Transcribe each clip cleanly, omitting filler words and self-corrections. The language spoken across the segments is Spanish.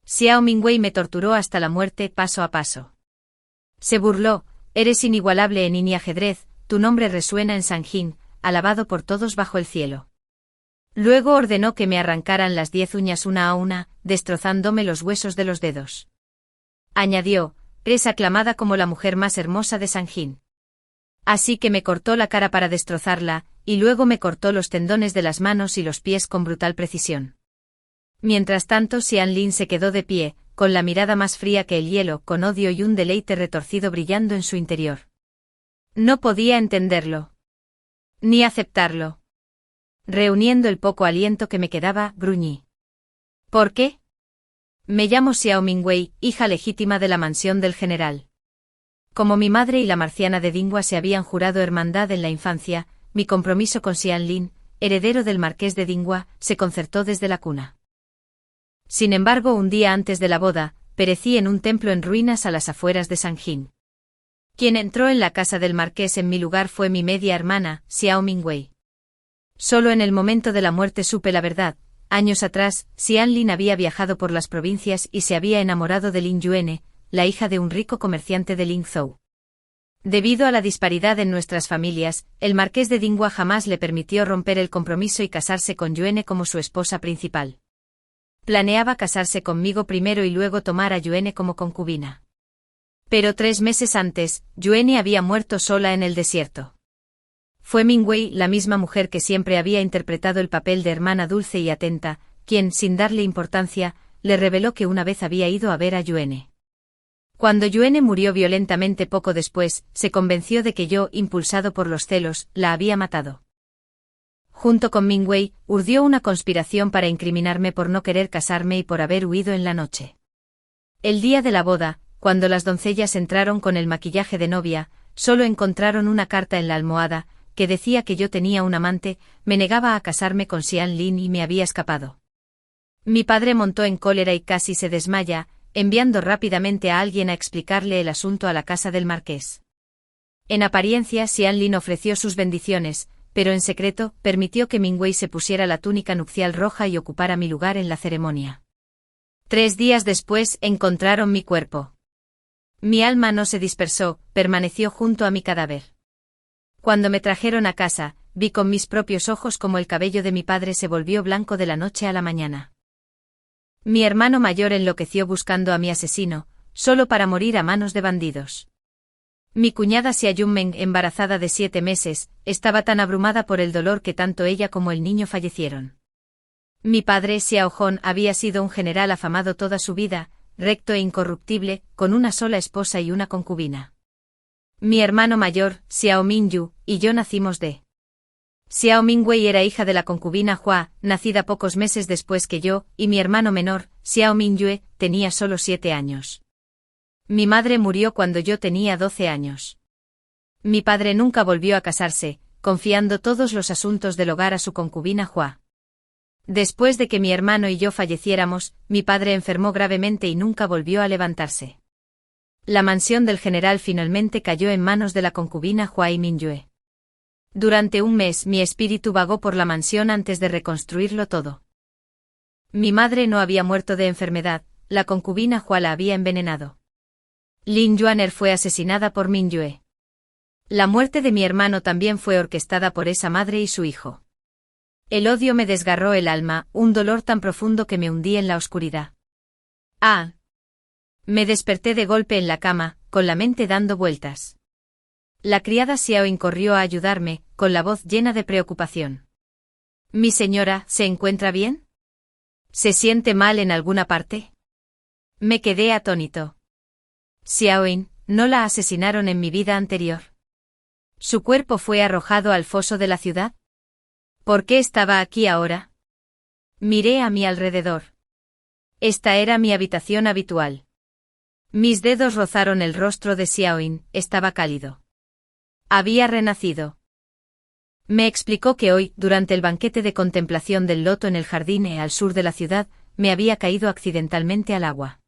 Xiao Mingwei me torturó hasta la muerte paso a paso. Se burló, eres inigualable en Yin y ajedrez, tu nombre resuena en Sanjin, alabado por todos bajo el cielo. Luego ordenó que me arrancaran las 10 uñas una a una, destrozándome los huesos de los dedos. Añadió, eres aclamada como la mujer más hermosa de Sanjin. Así que me cortó la cara para destrozarla, y luego me cortó los tendones de las manos y los pies con brutal precisión. Mientras tanto Xianlin se quedó de pie, con la mirada más fría que el hielo, con odio y un deleite retorcido brillando en su interior. No podía entenderlo. Ni aceptarlo. Reuniendo el poco aliento que me quedaba, gruñí. ¿Por qué? Me llamo Xiao Mingwei, hija legítima de la mansión del general. Como mi madre y la marciana de Dingua se habían jurado hermandad en la infancia, mi compromiso con Xianlin, heredero del marqués de Dingua, se concertó desde la cuna. Sin embargo, un día antes de la boda, perecí en un templo en ruinas a las afueras de Sanjin. Quien entró en la casa del marqués en mi lugar fue mi media hermana, Xiao Mingwei. Solo en el momento de la muerte supe la verdad. Años atrás, Xianlin había viajado por las provincias y se había enamorado de Lin Yuene, la hija de un rico comerciante de Lingzhou. Debido a la disparidad en nuestras familias, el marqués de Dingua jamás le permitió romper el compromiso y casarse con Yuene como su esposa principal. Planeaba casarse conmigo primero y luego tomar a Yuene como concubina. Pero 3 meses antes, Yuene había muerto sola en el desierto. Fue Mingwei, la misma mujer que siempre había interpretado el papel de hermana dulce y atenta, quien, sin darle importancia, le reveló que una vez había ido a ver a Yuene. Cuando Yuene murió violentamente poco después, se convenció de que yo, impulsado por los celos, la había matado. Junto con Mingwei, urdió una conspiración para incriminarme por no querer casarme y por haber huido en la noche. El día de la boda, cuando las doncellas entraron con el maquillaje de novia, solo encontraron una carta en la almohada, que decía que yo tenía un amante, me negaba a casarme con Xianlin y me había escapado. Mi padre montó en cólera y casi se desmaya, enviando rápidamente a alguien a explicarle el asunto a la casa del marqués. En apariencia Xianlin ofreció sus bendiciones, pero en secreto, permitió que Mingwei se pusiera la túnica nupcial roja y ocupara mi lugar en la ceremonia. 3 días después encontraron mi cuerpo. Mi alma no se dispersó, permaneció junto a mi cadáver. Cuando me trajeron a casa, vi con mis propios ojos cómo el cabello de mi padre se volvió blanco de la noche a la mañana. Mi hermano mayor enloqueció buscando a mi asesino, solo para morir a manos de bandidos. Mi cuñada Xia Yunmeng, embarazada de 7 meses, estaba tan abrumada por el dolor que tanto ella como el niño fallecieron. Mi padre Xiao Hong había sido un general afamado toda su vida, recto e incorruptible, con una sola esposa y una concubina. Mi hermano mayor, Xiao Mingyu, y yo nacimos de Xiao Mingwei era hija de la concubina Hua, nacida pocos meses después que yo, y mi hermano menor, Xiao Mingyue, tenía solo 7 años. Mi madre murió cuando yo tenía 12 años. Mi padre nunca volvió a casarse, confiando todos los asuntos del hogar a su concubina Hua. Después de que mi hermano y yo falleciéramos, mi padre enfermó gravemente y nunca volvió a levantarse. La mansión del general finalmente cayó en manos de la concubina Hua y Mingyue. Durante un mes mi espíritu vagó por la mansión antes de reconstruirlo todo. Mi madre no había muerto de enfermedad, la concubina Hua la había envenenado. Lin Yuaner fue asesinada por Mingyue. La muerte de mi hermano también fue orquestada por esa madre y su hijo. El odio me desgarró el alma, un dolor tan profundo que me hundí en la oscuridad. ¡Ah! Me desperté de golpe en la cama, con la mente dando vueltas. La criada Xiaoin corrió a ayudarme, con la voz llena de preocupación. «¿Mi señora se encuentra bien? ¿Se siente mal en alguna parte?» Me quedé atónito. Xiaoin, ¿no la asesinaron en mi vida anterior? ¿Su cuerpo fue arrojado al foso de la ciudad? ¿Por qué estaba aquí ahora? Miré a mi alrededor. Esta era mi habitación habitual. Mis dedos rozaron el rostro de Xiaoin, estaba cálido. Había renacido. Me explicó que hoy, durante el banquete de contemplación del loto en el jardín al sur de la ciudad, me había caído accidentalmente al agua.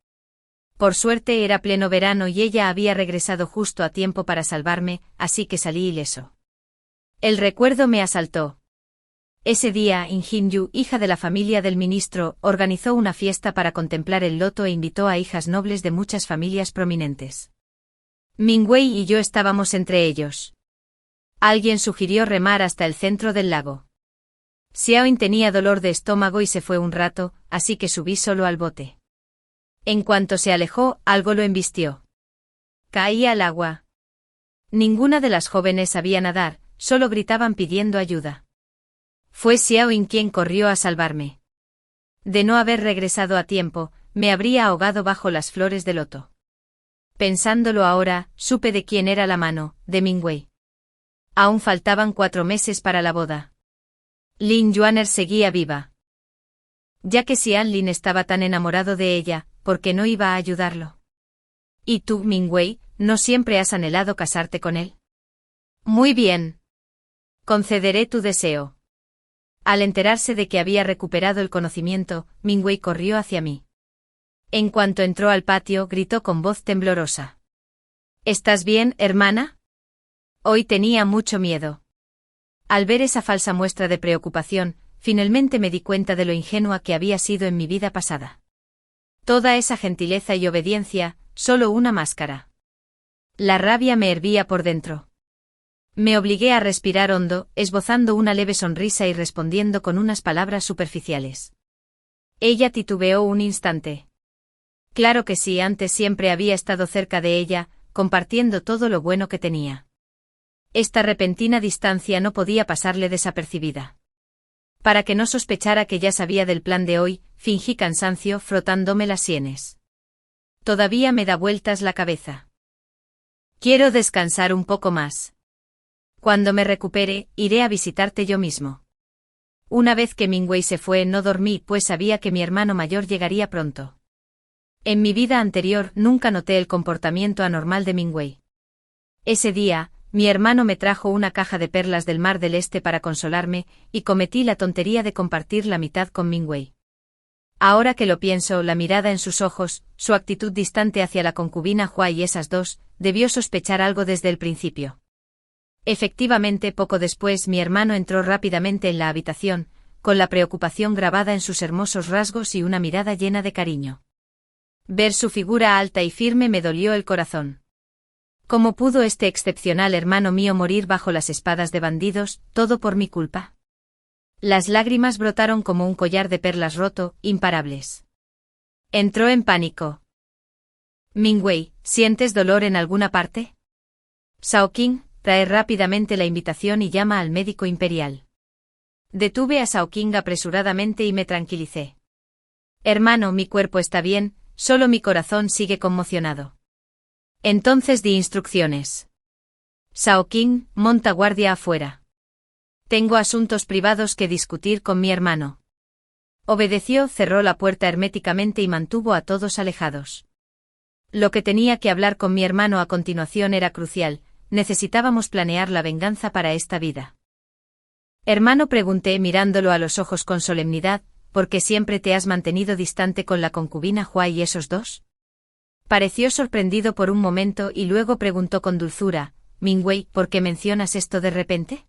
Por suerte era pleno verano y ella había regresado justo a tiempo para salvarme, así que salí ileso. El recuerdo me asaltó. Ese día, Injinyu, hija de la familia del ministro, organizó una fiesta para contemplar el loto e invitó a hijas nobles de muchas familias prominentes. Mingwei y yo estábamos entre ellos. Alguien sugirió remar hasta el centro del lago. Xiaoin tenía dolor de estómago y se fue un rato, así que subí solo al bote. En cuanto se alejó, algo lo embistió. Caí al agua. Ninguna de las jóvenes sabía nadar, solo gritaban pidiendo ayuda. Fue Xiaoin quien corrió a salvarme. De no haber regresado a tiempo, me habría ahogado bajo las flores de loto. Pensándolo ahora, supe de quién era la mano, de Mingwei. Aún faltaban 4 meses para la boda. Lin Yuaner seguía viva. Ya que Xian Lin estaba tan enamorado de ella, ¿por qué no iba a ayudarlo? ¿Y tú, Mingwei, no siempre has anhelado casarte con él? Muy bien. Concederé tu deseo. Al enterarse de que había recuperado el conocimiento, Mingwei corrió hacia mí. En cuanto entró al patio, gritó con voz temblorosa. ¿Estás bien, hermana? Hoy tenía mucho miedo. Al ver esa falsa muestra de preocupación, finalmente me di cuenta de lo ingenua que había sido en mi vida pasada. Toda esa gentileza y obediencia, solo una máscara. La rabia me hervía por dentro. Me obligué a respirar hondo, esbozando una leve sonrisa y respondiendo con unas palabras superficiales. Ella titubeó un instante. Claro que sí, antes siempre había estado cerca de ella, compartiendo todo lo bueno que tenía. Esta repentina distancia no podía pasarle desapercibida. Para que no sospechara que ya sabía del plan de hoy, fingí cansancio frotándome las sienes. Todavía me da vueltas la cabeza. Quiero descansar un poco más. Cuando me recupere, iré a visitarte yo mismo. Una vez que Mingwei se fue, no dormí, pues sabía que mi hermano mayor llegaría pronto. En mi vida anterior nunca noté el comportamiento anormal de Mingwei. Ese día, mi hermano me trajo una caja de perlas del Mar del Este para consolarme, y cometí la tontería de compartir la mitad con Mingwei. Ahora que lo pienso, la mirada en sus ojos, su actitud distante hacia la concubina Hua y esas dos, debió sospechar algo desde el principio. Efectivamente, poco después mi hermano entró rápidamente en la habitación, con la preocupación grabada en sus hermosos rasgos y una mirada llena de cariño. Ver su figura alta y firme me dolió el corazón. ¿Cómo pudo este excepcional hermano mío morir bajo las espadas de bandidos, todo por mi culpa? Las lágrimas brotaron como un collar de perlas roto, imparables. Entró en pánico. Mingwei, ¿sientes dolor en alguna parte? Shao Qing, trae rápidamente la invitación y llama al médico imperial. Detuve a Shao Qing apresuradamente y me tranquilicé. Hermano, mi cuerpo está bien, solo mi corazón sigue conmocionado. Entonces di instrucciones. Shao Qing, monta guardia afuera. Tengo asuntos privados que discutir con mi hermano. Obedeció, cerró la puerta herméticamente y mantuvo a todos alejados. Lo que tenía que hablar con mi hermano a continuación era crucial, necesitábamos planear la venganza para esta vida. Hermano, pregunté mirándolo a los ojos con solemnidad, ¿por qué siempre te has mantenido distante con la concubina Hua y esos dos? Pareció sorprendido por un momento y luego preguntó con dulzura, Mingwei, ¿por qué mencionas esto de repente?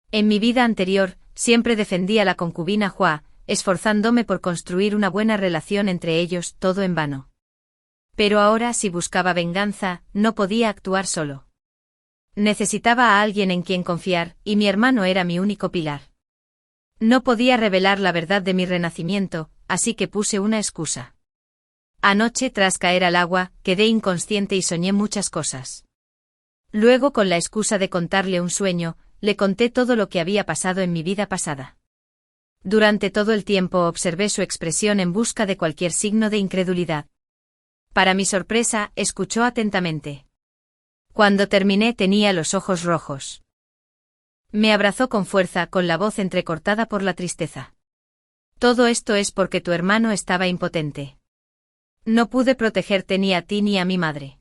En mi vida anterior, siempre defendí a la concubina Hua, esforzándome por construir una buena relación entre ellos, todo en vano. Pero ahora, si buscaba venganza, no podía actuar solo. Necesitaba a alguien en quien confiar, y mi hermano era mi único pilar. No podía revelar la verdad de mi renacimiento, así que puse una excusa. Anoche, tras caer al agua, quedé inconsciente y soñé muchas cosas. Luego, con la excusa de contarle un sueño, le conté todo lo que había pasado en mi vida pasada. Durante todo el tiempo observé su expresión en busca de cualquier signo de incredulidad. Para mi sorpresa, escuchó atentamente. Cuando terminé tenía los ojos rojos. Me abrazó con fuerza, con la voz entrecortada por la tristeza. Todo esto es porque tu hermano estaba impotente. No pude protegerte ni a ti ni a mi madre.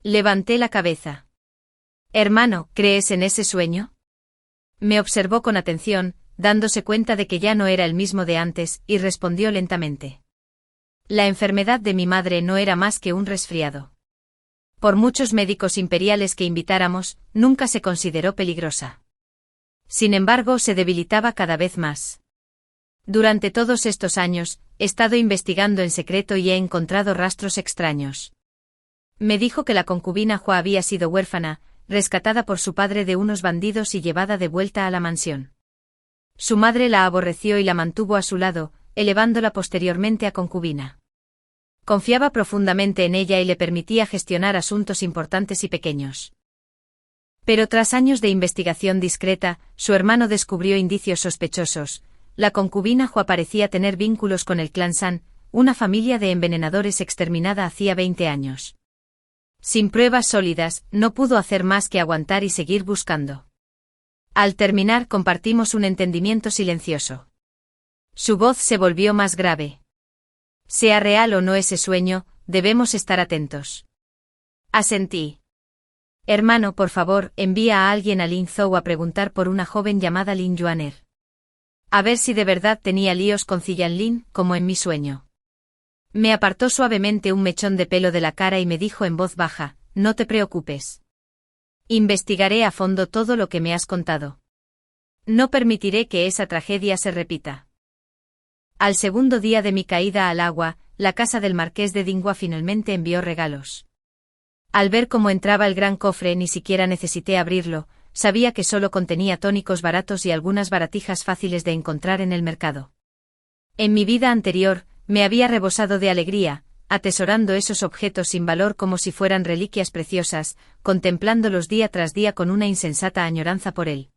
Levanté la cabeza. Hermano, ¿crees en ese sueño? Me observó con atención, dándose cuenta de que ya no era el mismo de antes, y respondió lentamente. La enfermedad de mi madre no era más que un resfriado. Por muchos médicos imperiales que invitáramos, nunca se consideró peligrosa. Sin embargo, se debilitaba cada vez más. Durante todos estos años, he estado investigando en secreto y he encontrado rastros extraños. Me dijo que la concubina Hua había sido huérfana, rescatada por su padre de unos bandidos y llevada de vuelta a la mansión. Su madre la aborreció y la mantuvo a su lado, elevándola posteriormente a concubina. Confiaba profundamente en ella y le permitía gestionar asuntos importantes y pequeños. Pero tras años de investigación discreta, su hermano descubrió indicios sospechosos. La concubina Hua parecía tener vínculos con el clan San, una familia de envenenadores exterminada hacía 20 años. Sin pruebas sólidas, no pudo hacer más que aguantar y seguir buscando. Al terminar, compartimos un entendimiento silencioso. Su voz se volvió más grave. Sea real o no ese sueño, debemos estar atentos. Asentí. Hermano, por favor, envía a alguien a Lin Zhou a preguntar por una joven llamada Lin Yuaner. A ver si de verdad tenía líos con Ziyan Lin, como en mi sueño. Me apartó suavemente un mechón de pelo de la cara y me dijo en voz baja, no te preocupes. Investigaré a fondo todo lo que me has contado. No permitiré que esa tragedia se repita. Al segundo día de mi caída al agua, la casa del marqués de Dinghua finalmente envió regalos. Al ver cómo entraba el gran cofre ni siquiera necesité abrirlo, sabía que solo contenía tónicos baratos y algunas baratijas fáciles de encontrar en el mercado. En mi vida anterior, me había rebosado de alegría, atesorando esos objetos sin valor como si fueran reliquias preciosas, contemplándolos día tras día con una insensata añoranza por él.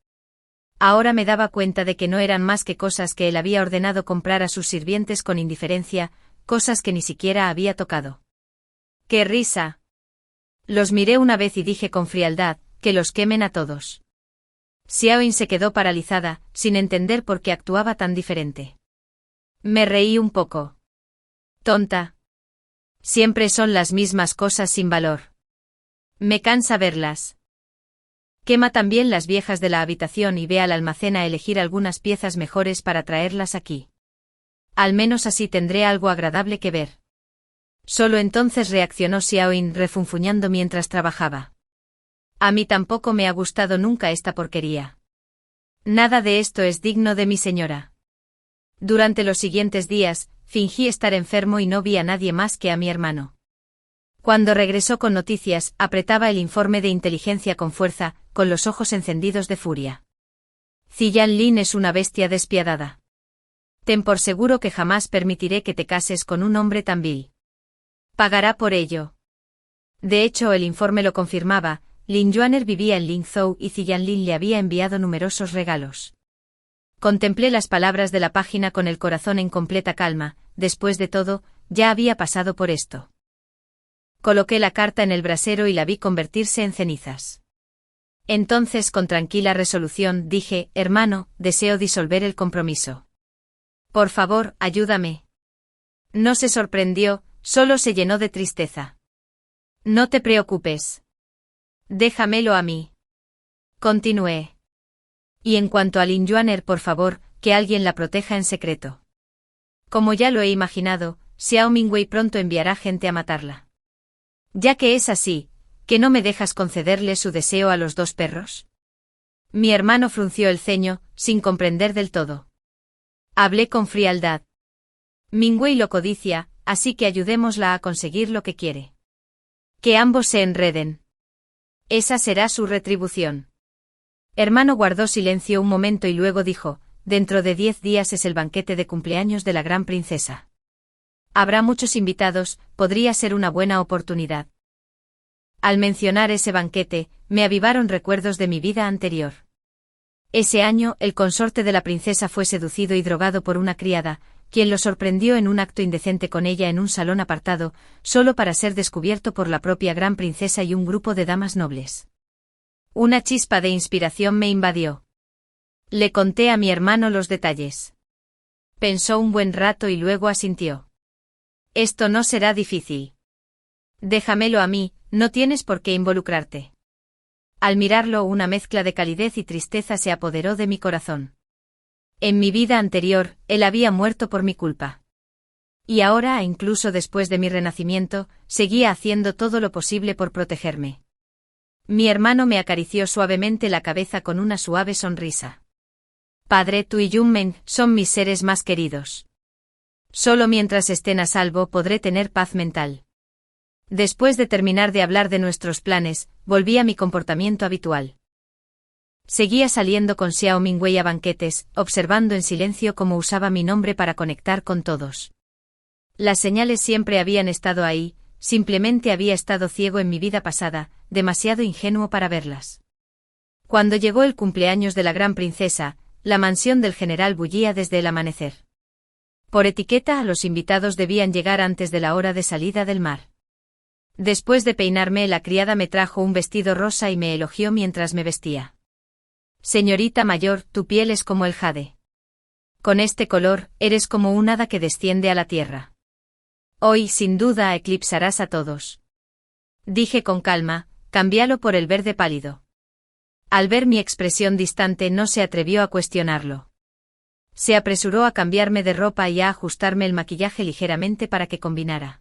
Ahora me daba cuenta de que no eran más que cosas que él había ordenado comprar a sus sirvientes con indiferencia, cosas que ni siquiera había tocado. ¡Qué risa! Los miré una vez y dije con frialdad, que los quemen a todos. Xiaoyin se quedó paralizada, sin entender por qué actuaba tan diferente. Me reí un poco. Tonta. Siempre son las mismas cosas sin valor. Me cansa verlas. Quema también las viejas de la habitación y ve al almacén a elegir algunas piezas mejores para traerlas aquí. Al menos así tendré algo agradable que ver. Solo entonces reaccionó Xiaoyin refunfuñando mientras trabajaba. A mí tampoco me ha gustado nunca esta porquería. Nada de esto es digno de mi señora. Durante los siguientes días, fingí estar enfermo y no vi a nadie más que a mi hermano. Cuando regresó con noticias, apretaba el informe de inteligencia con fuerza, con los ojos encendidos de furia. Ziyan Lin es una bestia despiadada. Ten por seguro que jamás permitiré que te cases con un hombre tan vil. Pagará por ello. De hecho, el informe lo confirmaba. Lin Yuaner vivía en Lingzhou y Ziyan Lin le había enviado numerosos regalos. Contemplé las palabras de la página con el corazón en completa calma, después de todo, ya había pasado por esto. Coloqué la carta en el brasero y la vi convertirse en cenizas. Entonces, con tranquila resolución, dije, hermano, deseo disolver el compromiso. Por favor, ayúdame. No se sorprendió, solo se llenó de tristeza. No te preocupes. Déjamelo a mí. Continué. Y en cuanto a Lin Yuaner, por favor, que alguien la proteja en secreto. Como ya lo he imaginado, Xiao Mingwei pronto enviará gente a matarla. Ya que es así, ¿que no me dejas concederle su deseo a los dos perros? Mi hermano frunció el ceño, sin comprender del todo. Hablé con frialdad. Mingwei lo codicia, así que ayudémosla a conseguir lo que quiere. Que ambos se enreden. Esa será su retribución. Hermano guardó silencio un momento y luego dijo, dentro de 10 días es el banquete de cumpleaños de la gran princesa. Habrá muchos invitados, podría ser una buena oportunidad. Al mencionar ese banquete, me avivaron recuerdos de mi vida anterior. Ese año, el consorte de la princesa fue seducido y drogado por una criada, quien lo sorprendió en un acto indecente con ella en un salón apartado, solo para ser descubierto por la propia gran princesa y un grupo de damas nobles. Una chispa de inspiración me invadió. Le conté a mi hermano los detalles. Pensó un buen rato y luego asintió. Esto no será difícil. Déjamelo a mí, no tienes por qué involucrarte. Al mirarlo, una mezcla de calidez y tristeza se apoderó de mi corazón. En mi vida anterior, él había muerto por mi culpa. Y ahora, incluso después de mi renacimiento, seguía haciendo todo lo posible por protegerme. Mi hermano me acarició suavemente la cabeza con una suave sonrisa. Padre, tú y Yunmeng son mis seres más queridos. Solo mientras estén a salvo podré tener paz mental. Después de terminar de hablar de nuestros planes, volví a mi comportamiento habitual. Seguía saliendo con Xiao Mingwei a banquetes, observando en silencio cómo usaba mi nombre para conectar con todos. Las señales siempre habían estado ahí, simplemente había estado ciego en mi vida pasada, demasiado ingenuo para verlas. Cuando llegó el cumpleaños de la gran princesa, la mansión del general bullía desde el amanecer. Por etiqueta, los invitados debían llegar antes de la hora de salida del mar. Después de peinarme, la criada me trajo un vestido rosa y me elogió mientras me vestía. Señorita mayor, tu piel es como el jade. Con este color, eres como un hada que desciende a la tierra. Hoy, sin duda, eclipsarás a todos. Dije con calma, cámbialo por el verde pálido. Al ver mi expresión distante, no se atrevió a cuestionarlo. Se apresuró a cambiarme de ropa y a ajustarme el maquillaje ligeramente para que combinara.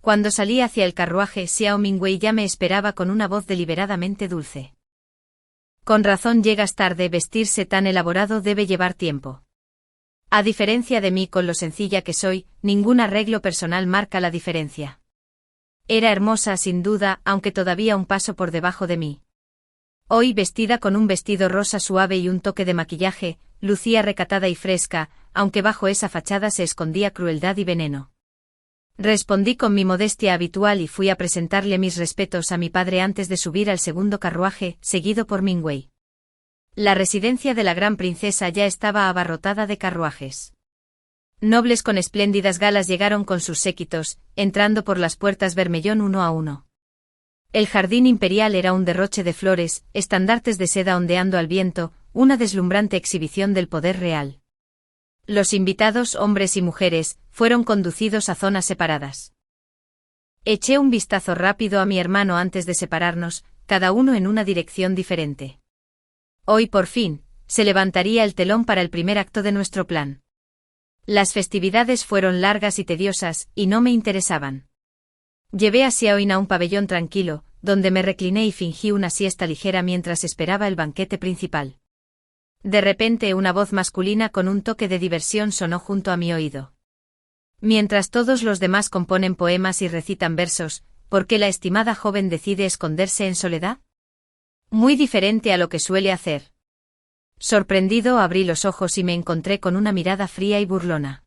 Cuando salí hacia el carruaje, Xiao Mingwei ya me esperaba con una voz deliberadamente dulce. Con razón llegas tarde, vestirse tan elaborado debe llevar tiempo. A diferencia de mí, con lo sencilla que soy, ningún arreglo personal marca la diferencia. Era hermosa sin duda, aunque todavía un paso por debajo de mí. Hoy, vestida con un vestido rosa suave y un toque de maquillaje, lucía recatada y fresca, aunque bajo esa fachada se escondía crueldad y veneno. Respondí con mi modestia habitual y fui a presentarle mis respetos a mi padre antes de subir al segundo carruaje, seguido por Mingwei. La residencia de la gran princesa ya estaba abarrotada de carruajes. Nobles con espléndidas galas llegaron con sus séquitos, entrando por las puertas Bermellón uno a uno. El jardín imperial era un derroche de flores, estandartes de seda ondeando al viento, una deslumbrante exhibición del poder real. Los invitados, hombres y mujeres, fueron conducidos a zonas separadas. Eché un vistazo rápido a mi hermano antes de separarnos, cada uno en una dirección diferente. Hoy por fin, se levantaría el telón para el primer acto de nuestro plan. Las festividades fueron largas y tediosas, y no me interesaban. Llevé a Xiaoin a un pabellón tranquilo, donde me recliné y fingí una siesta ligera mientras esperaba el banquete principal. De repente una voz masculina con un toque de diversión sonó junto a mi oído. Mientras todos los demás componen poemas y recitan versos, ¿por qué la estimada joven decide esconderse en soledad? Muy diferente a lo que suele hacer. Sorprendido abrí los ojos y me encontré con una mirada fría y burlona.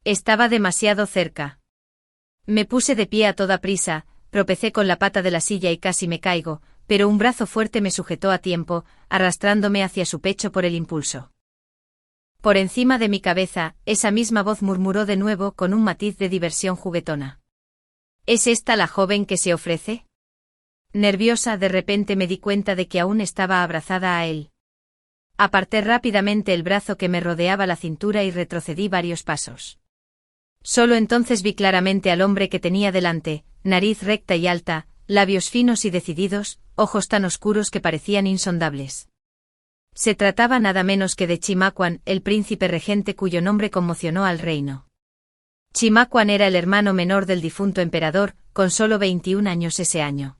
Estaba demasiado cerca. Me puse de pie a toda prisa, tropecé con la pata de la silla y casi me caigo, pero un brazo fuerte me sujetó a tiempo, arrastrándome hacia su pecho por el impulso. Por encima de mi cabeza, esa misma voz murmuró de nuevo con un matiz de diversión juguetona. ¿Es esta la joven que se ofrece? Nerviosa, de repente me di cuenta de que aún estaba abrazada a él. Aparté rápidamente el brazo que me rodeaba la cintura y retrocedí varios pasos. Solo entonces vi claramente al hombre que tenía delante, nariz recta y alta, labios finos y decididos, ojos tan oscuros que parecían insondables. Se trataba nada menos que de Chimaquan, el príncipe regente cuyo nombre conmocionó al reino. Chimaquan era el hermano menor del difunto emperador, con solo 21 años ese año.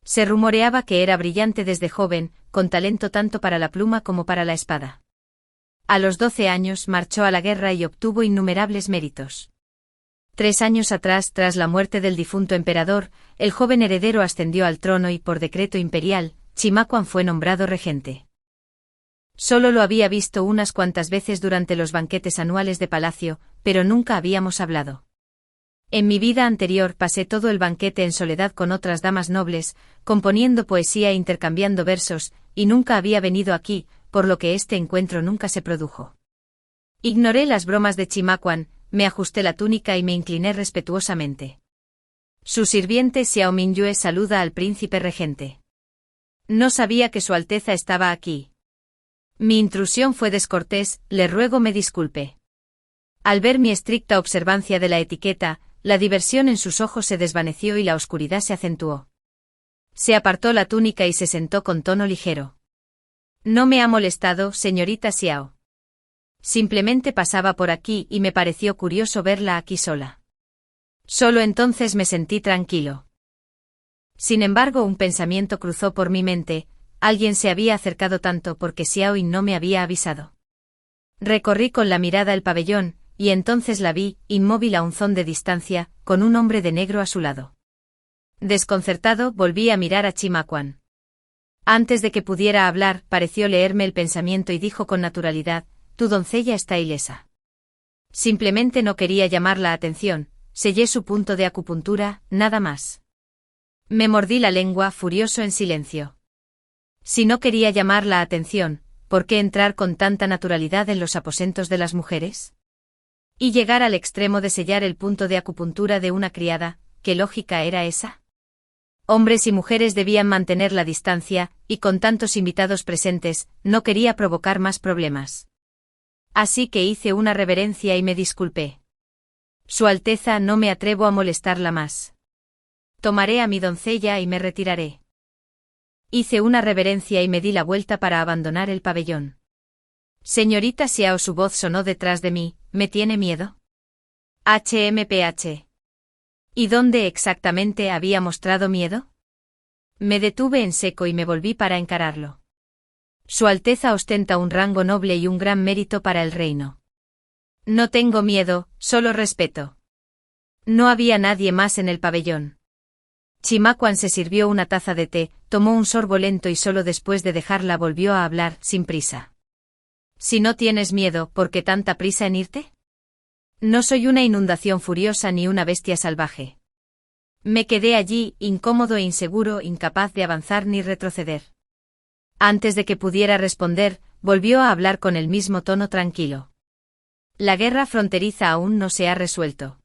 Se rumoreaba que era brillante desde joven, con talento tanto para la pluma como para la espada. A los 12 años marchó a la guerra y obtuvo innumerables méritos. 3 años atrás, tras la muerte del difunto emperador, el joven heredero ascendió al trono y por decreto imperial, Chimaquan fue nombrado regente. Solo lo había visto unas cuantas veces durante los banquetes anuales de palacio, pero nunca habíamos hablado. En mi vida anterior pasé todo el banquete en soledad con otras damas nobles, componiendo poesía e intercambiando versos, y nunca había venido aquí, por lo que este encuentro nunca se produjo. Ignoré las bromas de Chimaquan, me ajusté la túnica y me incliné respetuosamente. Su sirviente Xiao Mingyue saluda al príncipe regente. No sabía que su Alteza estaba aquí. Mi intrusión fue descortés, le ruego me disculpe. Al ver mi estricta observancia de la etiqueta, la diversión en sus ojos se desvaneció y la oscuridad se acentuó. Se apartó la túnica y se sentó con tono ligero. No me ha molestado, señorita Xiao. Simplemente pasaba por aquí y me pareció curioso verla aquí sola. Solo entonces me sentí tranquilo. Sin embargo, un pensamiento cruzó por mi mente, Alguien se había acercado tanto porque Xiaoin no me había avisado. Recorrí con la mirada el pabellón, y entonces la vi, inmóvil a un zón de distancia, con un hombre de negro a su lado. Desconcertado, volví a mirar a Chimaquan. Antes de que pudiera hablar, pareció leerme el pensamiento y dijo con naturalidad: «Tu doncella está ilesa». Simplemente no quería llamar la atención, sellé su punto de acupuntura, nada más. Me mordí la lengua, furioso en silencio. Si no quería llamar la atención, ¿por qué entrar con tanta naturalidad en los aposentos de las mujeres? Y llegar al extremo de sellar el punto de acupuntura de una criada, ¿qué lógica era esa? Hombres y mujeres debían mantener la distancia, y con tantos invitados presentes, no quería provocar más problemas. Así que hice una reverencia y me disculpé. Su Alteza, no me atrevo a molestarla más. Tomaré a mi doncella y me retiraré. Hice una reverencia y me di la vuelta para abandonar el pabellón. Señorita Xiao, su voz sonó detrás de mí, ¿me tiene miedo? HMPH. ¿Y dónde exactamente había mostrado miedo? Me detuve en seco y me volví para encararlo. Su Alteza ostenta un rango noble y un gran mérito para el reino. No tengo miedo, solo respeto. No había nadie más en el pabellón. Chimaquan se sirvió una taza de té, tomó un sorbo lento y solo después de dejarla volvió a hablar, sin prisa. Si no tienes miedo, ¿por qué tanta prisa en irte? No soy una inundación furiosa ni una bestia salvaje. Me quedé allí, incómodo e inseguro, incapaz de avanzar ni retroceder. Antes de que pudiera responder, volvió a hablar con el mismo tono tranquilo. La guerra fronteriza aún no se ha resuelto.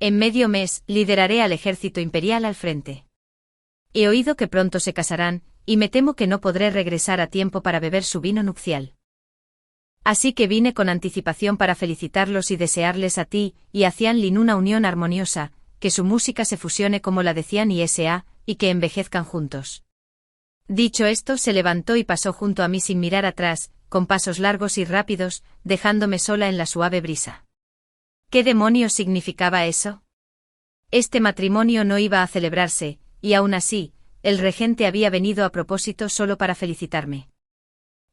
En medio mes, lideraré al ejército imperial al frente. He oído que pronto se casarán, y me temo que no podré regresar a tiempo para beber su vino nupcial. Así que vine con anticipación para felicitarlos y desearles a ti y a Qianlin una unión armoniosa, que su música se fusione como la de Qian y S.A., y que envejezcan juntos. Dicho esto, se levantó y pasó junto a mí sin mirar atrás, con pasos largos y rápidos, dejándome sola en la suave brisa. ¿Qué demonios significaba eso? Este matrimonio no iba a celebrarse, y aún así, el regente había venido a propósito solo para felicitarme.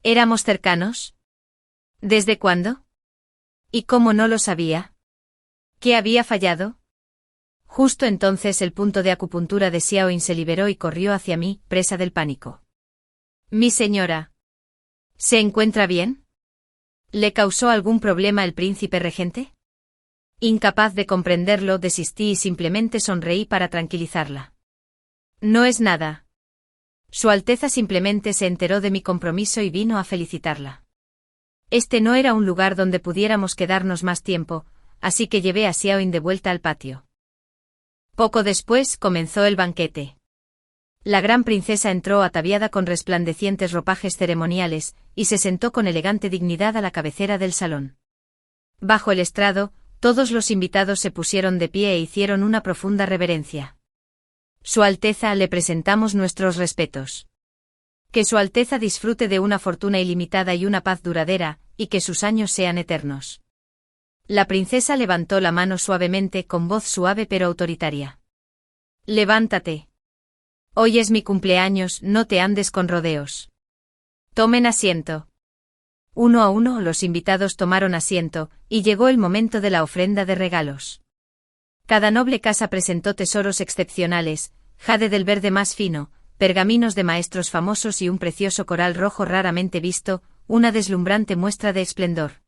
¿Éramos cercanos? ¿Desde cuándo? ¿Y cómo no lo sabía? ¿Qué había fallado? Justo entonces el punto de acupuntura de Xiaoin se liberó y corrió hacia mí, presa del pánico. Mi señora. ¿Se encuentra bien? ¿Le causó algún problema el príncipe regente? Incapaz de comprenderlo, desistí y simplemente sonreí para tranquilizarla. No es nada. Su Alteza simplemente se enteró de mi compromiso y vino a felicitarla. Este no era un lugar donde pudiéramos quedarnos más tiempo, así que llevé a Xiaoin de vuelta al patio. Poco después comenzó el banquete. La gran princesa entró ataviada con resplandecientes ropajes ceremoniales, y se sentó con elegante dignidad a la cabecera del salón. Bajo el estrado, todos los invitados se pusieron de pie e hicieron una profunda reverencia. Su Alteza, le presentamos nuestros respetos. Que Su Alteza disfrute de una fortuna ilimitada y una paz duradera, y que sus años sean eternos. La princesa levantó la mano suavemente con voz suave pero autoritaria. Levántate. Hoy es mi cumpleaños, no te andes con rodeos. Tomen asiento. Uno a uno los invitados tomaron asiento, y llegó el momento de la ofrenda de regalos. Cada noble casa presentó tesoros excepcionales, jade del verde más fino, pergaminos de maestros famosos y un precioso coral rojo raramente visto, una deslumbrante muestra de esplendor.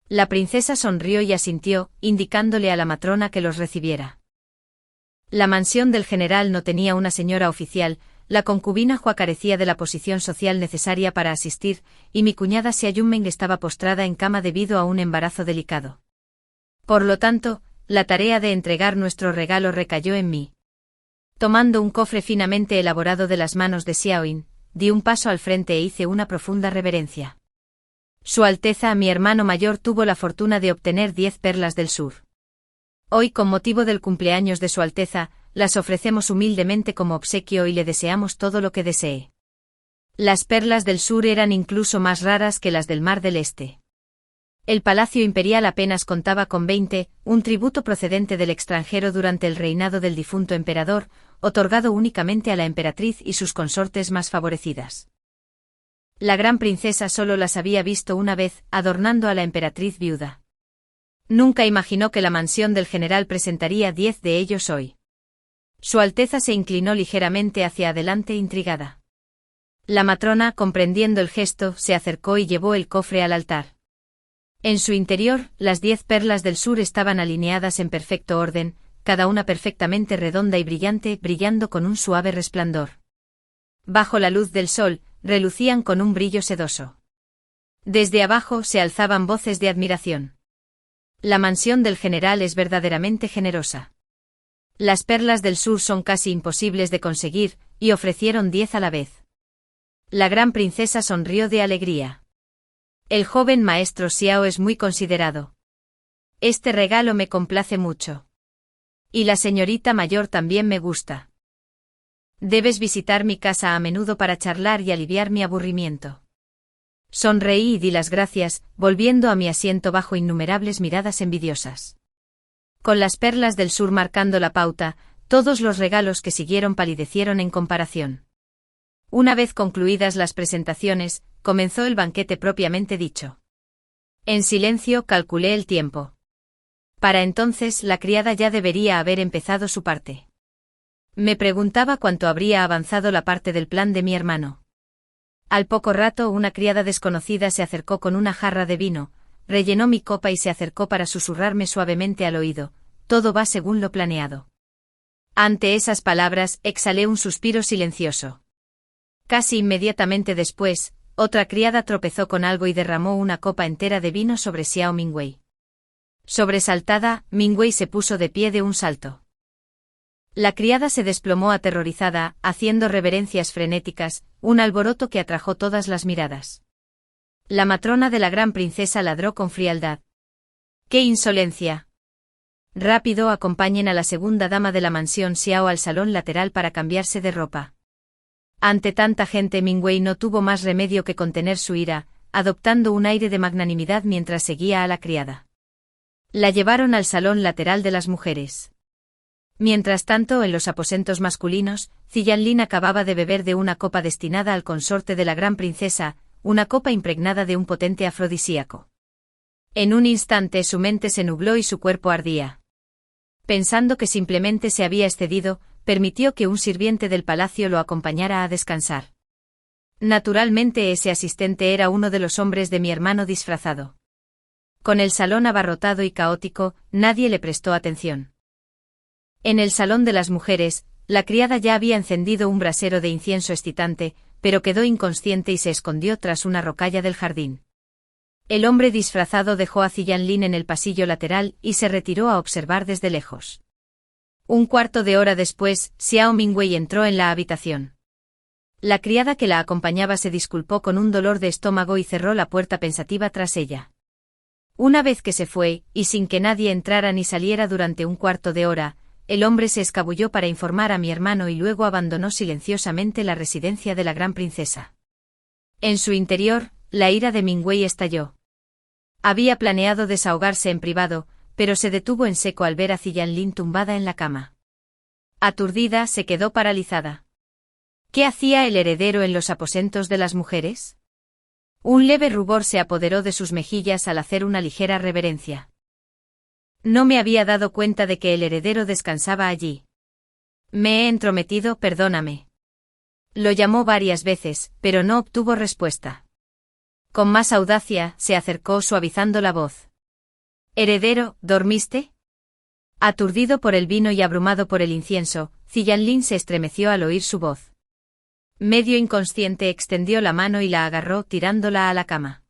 La princesa sonrió y asintió, indicándole a la matrona que los recibiera. La mansión del general no tenía una señora oficial, la concubina Hua carecía de la posición social necesaria para asistir, y mi cuñada Xia Yunmeng estaba postrada en cama debido a un embarazo delicado. Por lo tanto, la tarea de entregar nuestro regalo recayó en mí. Tomando un cofre finamente elaborado de las manos de Xiaoin, di un paso al frente e hice una profunda reverencia. Su Alteza, mi hermano mayor, tuvo la fortuna de obtener 10 perlas del sur. Hoy, con motivo del cumpleaños de Su Alteza, las ofrecemos humildemente como obsequio y le deseamos todo lo que desee. Las perlas del sur eran incluso más raras que las del Mar del Este. El Palacio Imperial apenas contaba con 20, un tributo procedente del extranjero durante el reinado del difunto emperador, otorgado únicamente a la emperatriz y sus consortes más favorecidas. La gran princesa solo las había visto una vez, adornando a la emperatriz viuda. Nunca imaginó que la mansión del general presentaría 10 de ellos hoy. Su Alteza se inclinó ligeramente hacia adelante intrigada. La matrona, comprendiendo el gesto, se acercó y llevó el cofre al altar. En su interior, las 10 perlas del sur estaban alineadas en perfecto orden, cada una perfectamente redonda y brillante, brillando con un suave resplandor. Bajo la luz del sol, relucían con un brillo sedoso. Desde abajo se alzaban voces de admiración. La mansión del general es verdaderamente generosa. Las perlas del sur son casi imposibles de conseguir, y ofrecieron 10 a la vez. La gran princesa sonrió de alegría. El joven maestro Xiao es muy considerado. Este regalo me complace mucho. Y la señorita mayor también me gusta. Debes visitar mi casa a menudo para charlar y aliviar mi aburrimiento. Sonreí y di las gracias, volviendo a mi asiento bajo innumerables miradas envidiosas. Con las perlas del sur marcando la pauta, todos los regalos que siguieron palidecieron en comparación. Una vez concluidas las presentaciones, comenzó el banquete propiamente dicho. En silencio calculé el tiempo. Para entonces la criada ya debería haber empezado su parte. Me preguntaba cuánto habría avanzado la parte del plan de mi hermano. Al poco rato una criada desconocida se acercó con una jarra de vino, rellenó mi copa y se acercó para susurrarme suavemente al oído: todo va según lo planeado. Ante esas palabras exhalé un suspiro silencioso. Casi inmediatamente después, otra criada tropezó con algo y derramó una copa entera de vino sobre Xiao Mingwei. Sobresaltada, Mingwei se puso de pie de un salto. La criada se desplomó aterrorizada, haciendo reverencias frenéticas, un alboroto que atrajo todas las miradas. La matrona de la gran princesa ladró con frialdad. ¡Qué insolencia! Rápido, acompañen a la segunda dama de la mansión Xiao al salón lateral para cambiarse de ropa. Ante tanta gente, Mingwei no tuvo más remedio que contener su ira, adoptando un aire de magnanimidad mientras seguía a la criada. La llevaron al salón lateral de las mujeres. Mientras tanto, en los aposentos masculinos, Ziyanlin acababa de beber de una copa destinada al consorte de la gran princesa, una copa impregnada de un potente afrodisíaco. En un instante su mente se nubló y su cuerpo ardía. Pensando que simplemente se había excedido, permitió que un sirviente del palacio lo acompañara a descansar. Naturalmente ese asistente era uno de los hombres de mi hermano disfrazado. Con el salón abarrotado y caótico, nadie le prestó atención. En el salón de las mujeres, la criada ya había encendido un brasero de incienso excitante, pero quedó inconsciente y se escondió tras una rocalla del jardín. El hombre disfrazado dejó a Ziyanlin en el pasillo lateral y se retiró a observar desde lejos. Un cuarto de hora después, Xiao Mingwei entró en la habitación. La criada que la acompañaba se disculpó con un dolor de estómago y cerró la puerta pensativa tras ella. Una vez que se fue, y sin que nadie entrara ni saliera durante un cuarto de hora, el hombre se escabulló para informar a mi hermano y luego abandonó silenciosamente la residencia de la gran princesa. En su interior, la ira de Mingwei estalló. Había planeado desahogarse en privado, pero se detuvo en seco al ver a Ziyanlin tumbada en la cama. Aturdida, se quedó paralizada. ¿Qué hacía el heredero en los aposentos de las mujeres? Un leve rubor se apoderó de sus mejillas al hacer una ligera reverencia. No me había dado cuenta de que el heredero descansaba allí. Me he entrometido, perdóname. Lo llamó varias veces, pero no obtuvo respuesta. Con más audacia, se acercó suavizando la voz. Heredero, ¿dormiste? Aturdido por el vino y abrumado por el incienso, Ziyanlin se estremeció al oír su voz. Medio inconsciente extendió la mano y la agarró tirándola a la cama.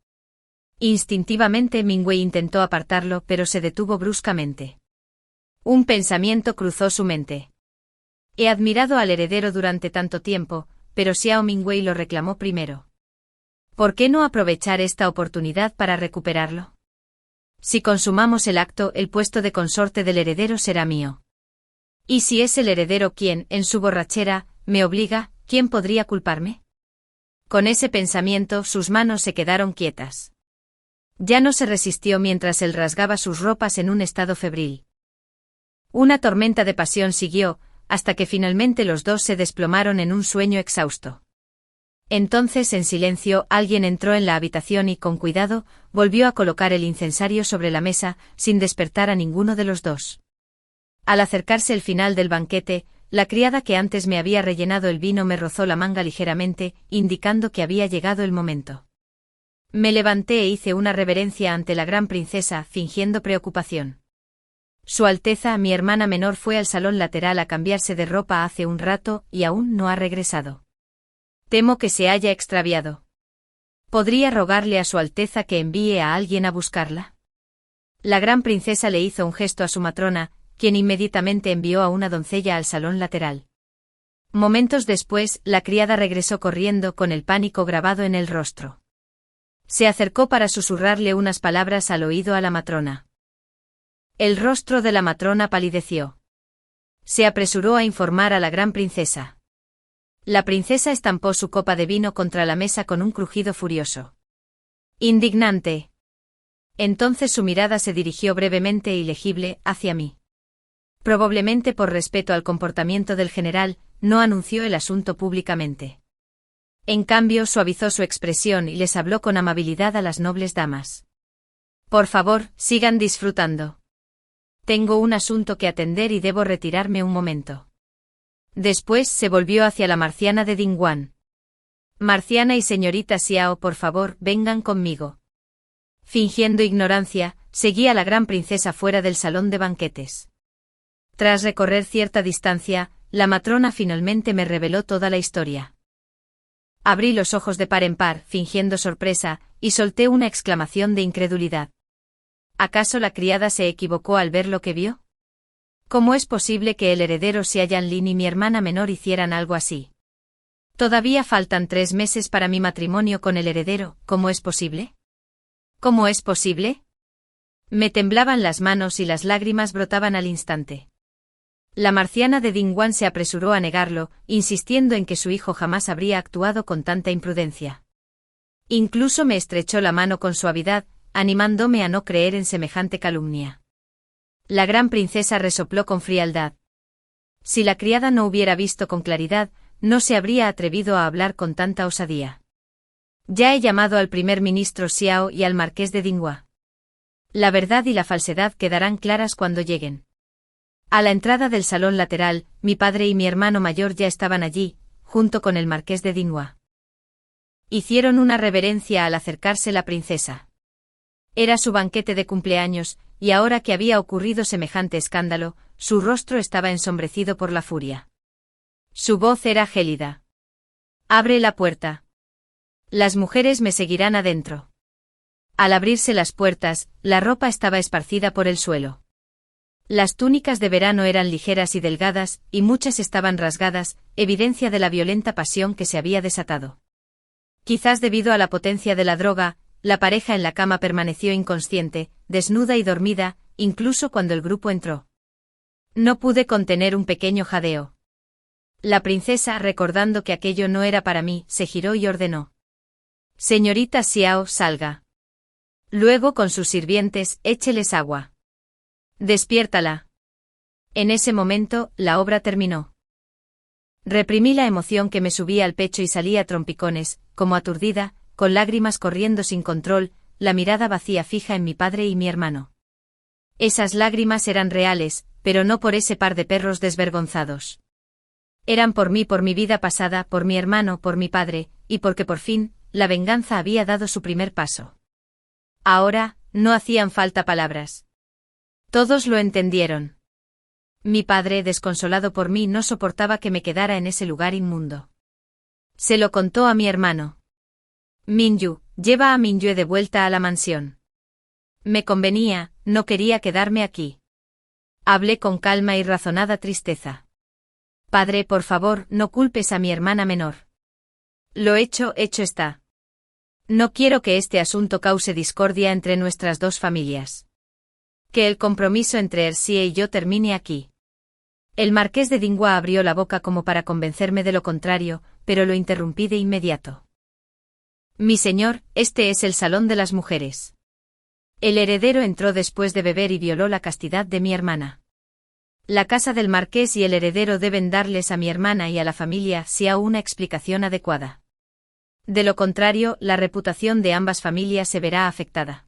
Instintivamente Mingwei intentó apartarlo, pero se detuvo bruscamente. Un pensamiento cruzó su mente. He admirado al heredero durante tanto tiempo, pero Xiao Mingwei lo reclamó primero. ¿Por qué no aprovechar esta oportunidad para recuperarlo? Si consumamos el acto, el puesto de consorte del heredero será mío. Y si es el heredero quien, en su borrachera, me obliga, ¿quién podría culparme? Con ese pensamiento sus manos se quedaron quietas. Ya no se resistió mientras él rasgaba sus ropas en un estado febril. Una tormenta de pasión siguió, hasta que finalmente los dos se desplomaron en un sueño exhausto. Entonces, en silencio, alguien entró en la habitación y, con cuidado, volvió a colocar el incensario sobre la mesa, sin despertar a ninguno de los dos. Al acercarse el final del banquete, la criada que antes me había rellenado el vino me rozó la manga ligeramente, indicando que había llegado el momento. Me levanté e hice una reverencia ante la gran princesa, fingiendo preocupación. Su Alteza, mi hermana menor, fue al salón lateral a cambiarse de ropa hace un rato y aún no ha regresado. Temo que se haya extraviado. ¿Podría rogarle a Su Alteza que envíe a alguien a buscarla? La gran princesa le hizo un gesto a su matrona, quien inmediatamente envió a una doncella al salón lateral. Momentos después, la criada regresó corriendo con el pánico grabado en el rostro. Se acercó para susurrarle unas palabras al oído a la matrona. El rostro de la matrona palideció. Se apresuró a informar a la gran princesa. La princesa estampó su copa de vino contra la mesa con un crujido furioso. Indignante. Entonces su mirada se dirigió brevemente e ilegible hacia mí. Probablemente por respeto al comportamiento del general, no anunció el asunto públicamente. En cambio, suavizó su expresión y les habló con amabilidad a las nobles damas. Por favor, sigan disfrutando. Tengo un asunto que atender y debo retirarme un momento. Después se volvió hacia la marciana de Dingwan. Marciana y señorita Xiao, por favor, vengan conmigo. Fingiendo ignorancia, seguí a la gran princesa fuera del salón de banquetes. Tras recorrer cierta distancia, la matrona finalmente me reveló toda la historia. Abrí los ojos de par en par, fingiendo sorpresa, y solté una exclamación de incredulidad. ¿Acaso la criada se equivocó al ver lo que vio? ¿Cómo es posible que el heredero Xia Yanlin y mi hermana menor hicieran algo así? Todavía faltan 3 meses para mi matrimonio con el heredero, ¿cómo es posible? ¿Cómo es posible? Me temblaban las manos y las lágrimas brotaban al instante. La marciana de Dingwan se apresuró a negarlo, insistiendo en que su hijo jamás habría actuado con tanta imprudencia. Incluso me estrechó la mano con suavidad, animándome a no creer en semejante calumnia. La gran princesa resopló con frialdad. Si la criada no hubiera visto con claridad, no se habría atrevido a hablar con tanta osadía. Ya he llamado al primer ministro Xiao y al marqués de Dingwa. La verdad y la falsedad quedarán claras cuando lleguen. A la entrada del salón lateral, mi padre y mi hermano mayor ya estaban allí, junto con el marqués de Dingwa. Hicieron una reverencia al acercarse la princesa. Era su banquete de cumpleaños, y ahora que había ocurrido semejante escándalo, su rostro estaba ensombrecido por la furia. Su voz era gélida. «Abre la puerta. Las mujeres me seguirán adentro». Al abrirse las puertas, la ropa estaba esparcida por el suelo. Las túnicas de verano eran ligeras y delgadas, y muchas estaban rasgadas, evidencia de la violenta pasión que se había desatado. Quizás debido a la potencia de la droga, la pareja en la cama permaneció inconsciente, desnuda y dormida, incluso cuando el grupo entró. No pude contener un pequeño jadeo. La princesa, recordando que aquello no era para mí, se giró y ordenó: «Señorita Xiao, salga. Luego con sus sirvientes, écheles agua. Despiértala». En ese momento, la obra terminó. Reprimí la emoción que me subía al pecho y salí a trompicones, como aturdida, con lágrimas corriendo sin control, la mirada vacía fija en mi padre y mi hermano. Esas lágrimas eran reales, pero no por ese par de perros desvergonzados. Eran por mí, por mi vida pasada, por mi hermano, por mi padre, y porque por fin, la venganza había dado su primer paso. Ahora, no hacían falta palabras. Todos lo entendieron. Mi padre, desconsolado por mí, no soportaba que me quedara en ese lugar inmundo. Se lo contó a mi hermano. «Minyu, lleva a Minyue de vuelta a la mansión». Me convenía, no quería quedarme aquí. Hablé con calma y razonada tristeza. «Padre, por favor, no culpes a mi hermana menor. Lo hecho está. No quiero que este asunto cause discordia entre nuestras dos familias. Que el compromiso entre Ersie y yo termine aquí». El marqués de Dingwa abrió la boca como para convencerme de lo contrario, pero lo interrumpí de inmediato. «Mi señor, este es el salón de las mujeres». El heredero entró después de beber y violó la castidad de mi hermana. La casa del marqués y el heredero deben darles a mi hermana y a la familia Xiao una explicación adecuada. De lo contrario, la reputación de ambas familias se verá afectada.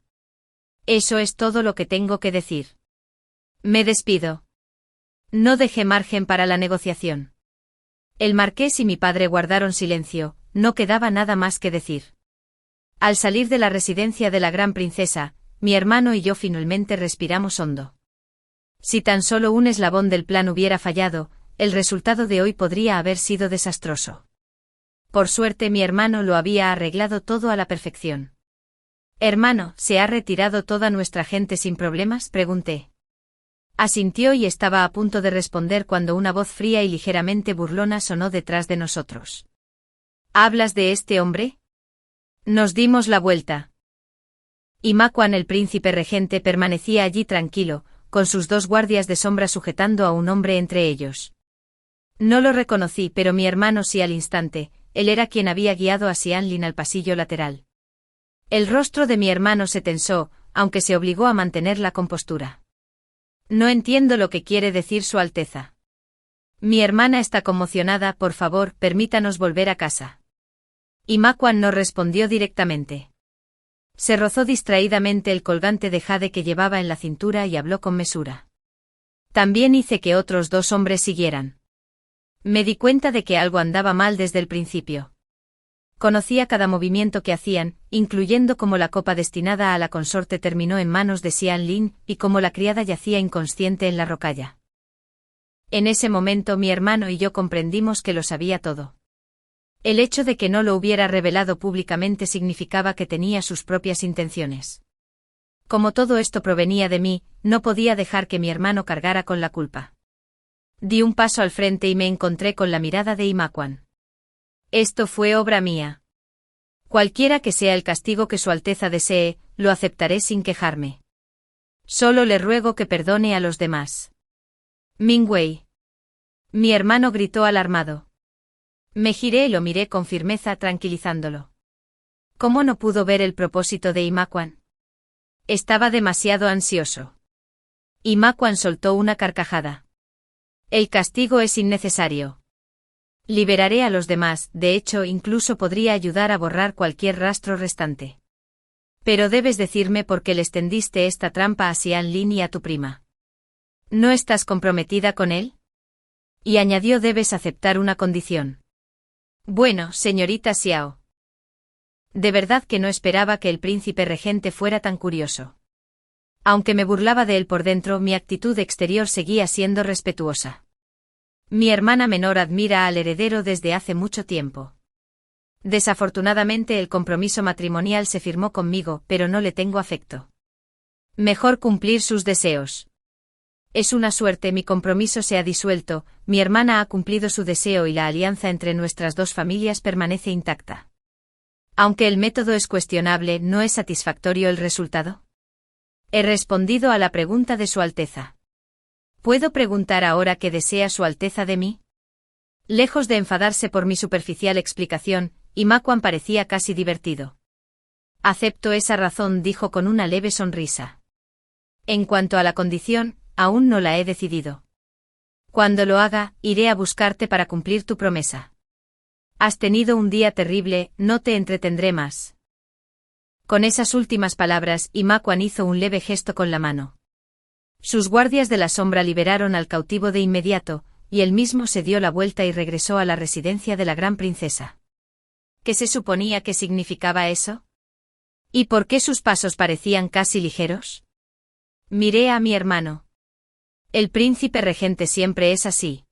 Eso es todo lo que tengo que decir. Me despido. No dejé margen para la negociación. El marqués y mi padre guardaron silencio, no quedaba nada más que decir. Al salir de la residencia de la gran princesa, mi hermano y yo finalmente respiramos hondo. Si tan solo un eslabón del plan hubiera fallado, el resultado de hoy podría haber sido desastroso. Por suerte mi hermano lo había arreglado todo a la perfección. «Hermano, ¿se ha retirado toda nuestra gente sin problemas?», pregunté. Asintió y estaba a punto de responder cuando una voz fría y ligeramente burlona sonó detrás de nosotros. «¿Hablas de este hombre?». Nos dimos la vuelta. Y Macuan, el príncipe regente, permanecía allí tranquilo, con sus dos guardias de sombra sujetando a un hombre entre ellos. No lo reconocí, pero mi hermano sí al instante. Él era quien había guiado a Xianlin al pasillo lateral. El rostro de mi hermano se tensó, aunque se obligó a mantener la compostura. «No entiendo lo que quiere decir Su Alteza. Mi hermana está conmocionada, por favor, permítanos volver a casa». Y Macuan no respondió directamente. Se rozó distraídamente el colgante de jade que llevaba en la cintura y habló con mesura. También hice que otros dos hombres siguieran. Me di cuenta de que algo andaba mal desde el principio. Conocía cada movimiento que hacían, incluyendo cómo la copa destinada a la consorte terminó en manos de Xianlin y cómo la criada yacía inconsciente en la rocalla. En ese momento mi hermano y yo comprendimos que lo sabía todo. El hecho de que no lo hubiera revelado públicamente significaba que tenía sus propias intenciones. Como todo esto provenía de mí, no podía dejar que mi hermano cargara con la culpa. Di un paso al frente y me encontré con la mirada de Imacuan. «Esto fue obra mía. Cualquiera que sea el castigo que Su Alteza desee, lo aceptaré sin quejarme. Solo le ruego que perdone a los demás». «Mingwei». Mi hermano gritó alarmado. Me giré y lo miré con firmeza, tranquilizándolo. ¿Cómo no pudo ver el propósito de Imacuan? Estaba demasiado ansioso. Imacuan soltó una carcajada. «El castigo es innecesario. Liberaré a los demás, de hecho incluso podría ayudar a borrar cualquier rastro restante. Pero debes decirme por qué les tendiste esta trampa a Xianlin y a tu prima. ¿No estás comprometida con él?». Y añadió: «Debes aceptar una condición». «Bueno, señorita Xiao». De verdad que no esperaba que el príncipe regente fuera tan curioso. Aunque me burlaba de él por dentro, mi actitud exterior seguía siendo respetuosa. Mi hermana menor admira al heredero desde hace mucho tiempo. Desafortunadamente el compromiso matrimonial se firmó conmigo, pero no le tengo afecto. Mejor cumplir sus deseos. Es una suerte, mi compromiso se ha disuelto, mi hermana ha cumplido su deseo y la alianza entre nuestras dos familias permanece intacta. Aunque el método es cuestionable, ¿no es satisfactorio el resultado? He respondido a la pregunta de Su Alteza. ¿Puedo preguntar ahora qué desea Su Alteza de mí? Lejos de enfadarse por mi superficial explicación, Imacuan parecía casi divertido. «Acepto esa razón», dijo con una leve sonrisa. «En cuanto a la condición, aún no la he decidido. Cuando lo haga, iré a buscarte para cumplir tu promesa. Has tenido un día terrible, no te entretendré más». Con esas últimas palabras, Imacuan hizo un leve gesto con la mano. Sus guardias de la sombra liberaron al cautivo de inmediato, y él mismo se dio la vuelta y regresó a la residencia de la gran princesa. ¿Qué se suponía que significaba eso? ¿Y por qué sus pasos parecían casi ligeros? Miré a mi hermano. El príncipe regente siempre es así.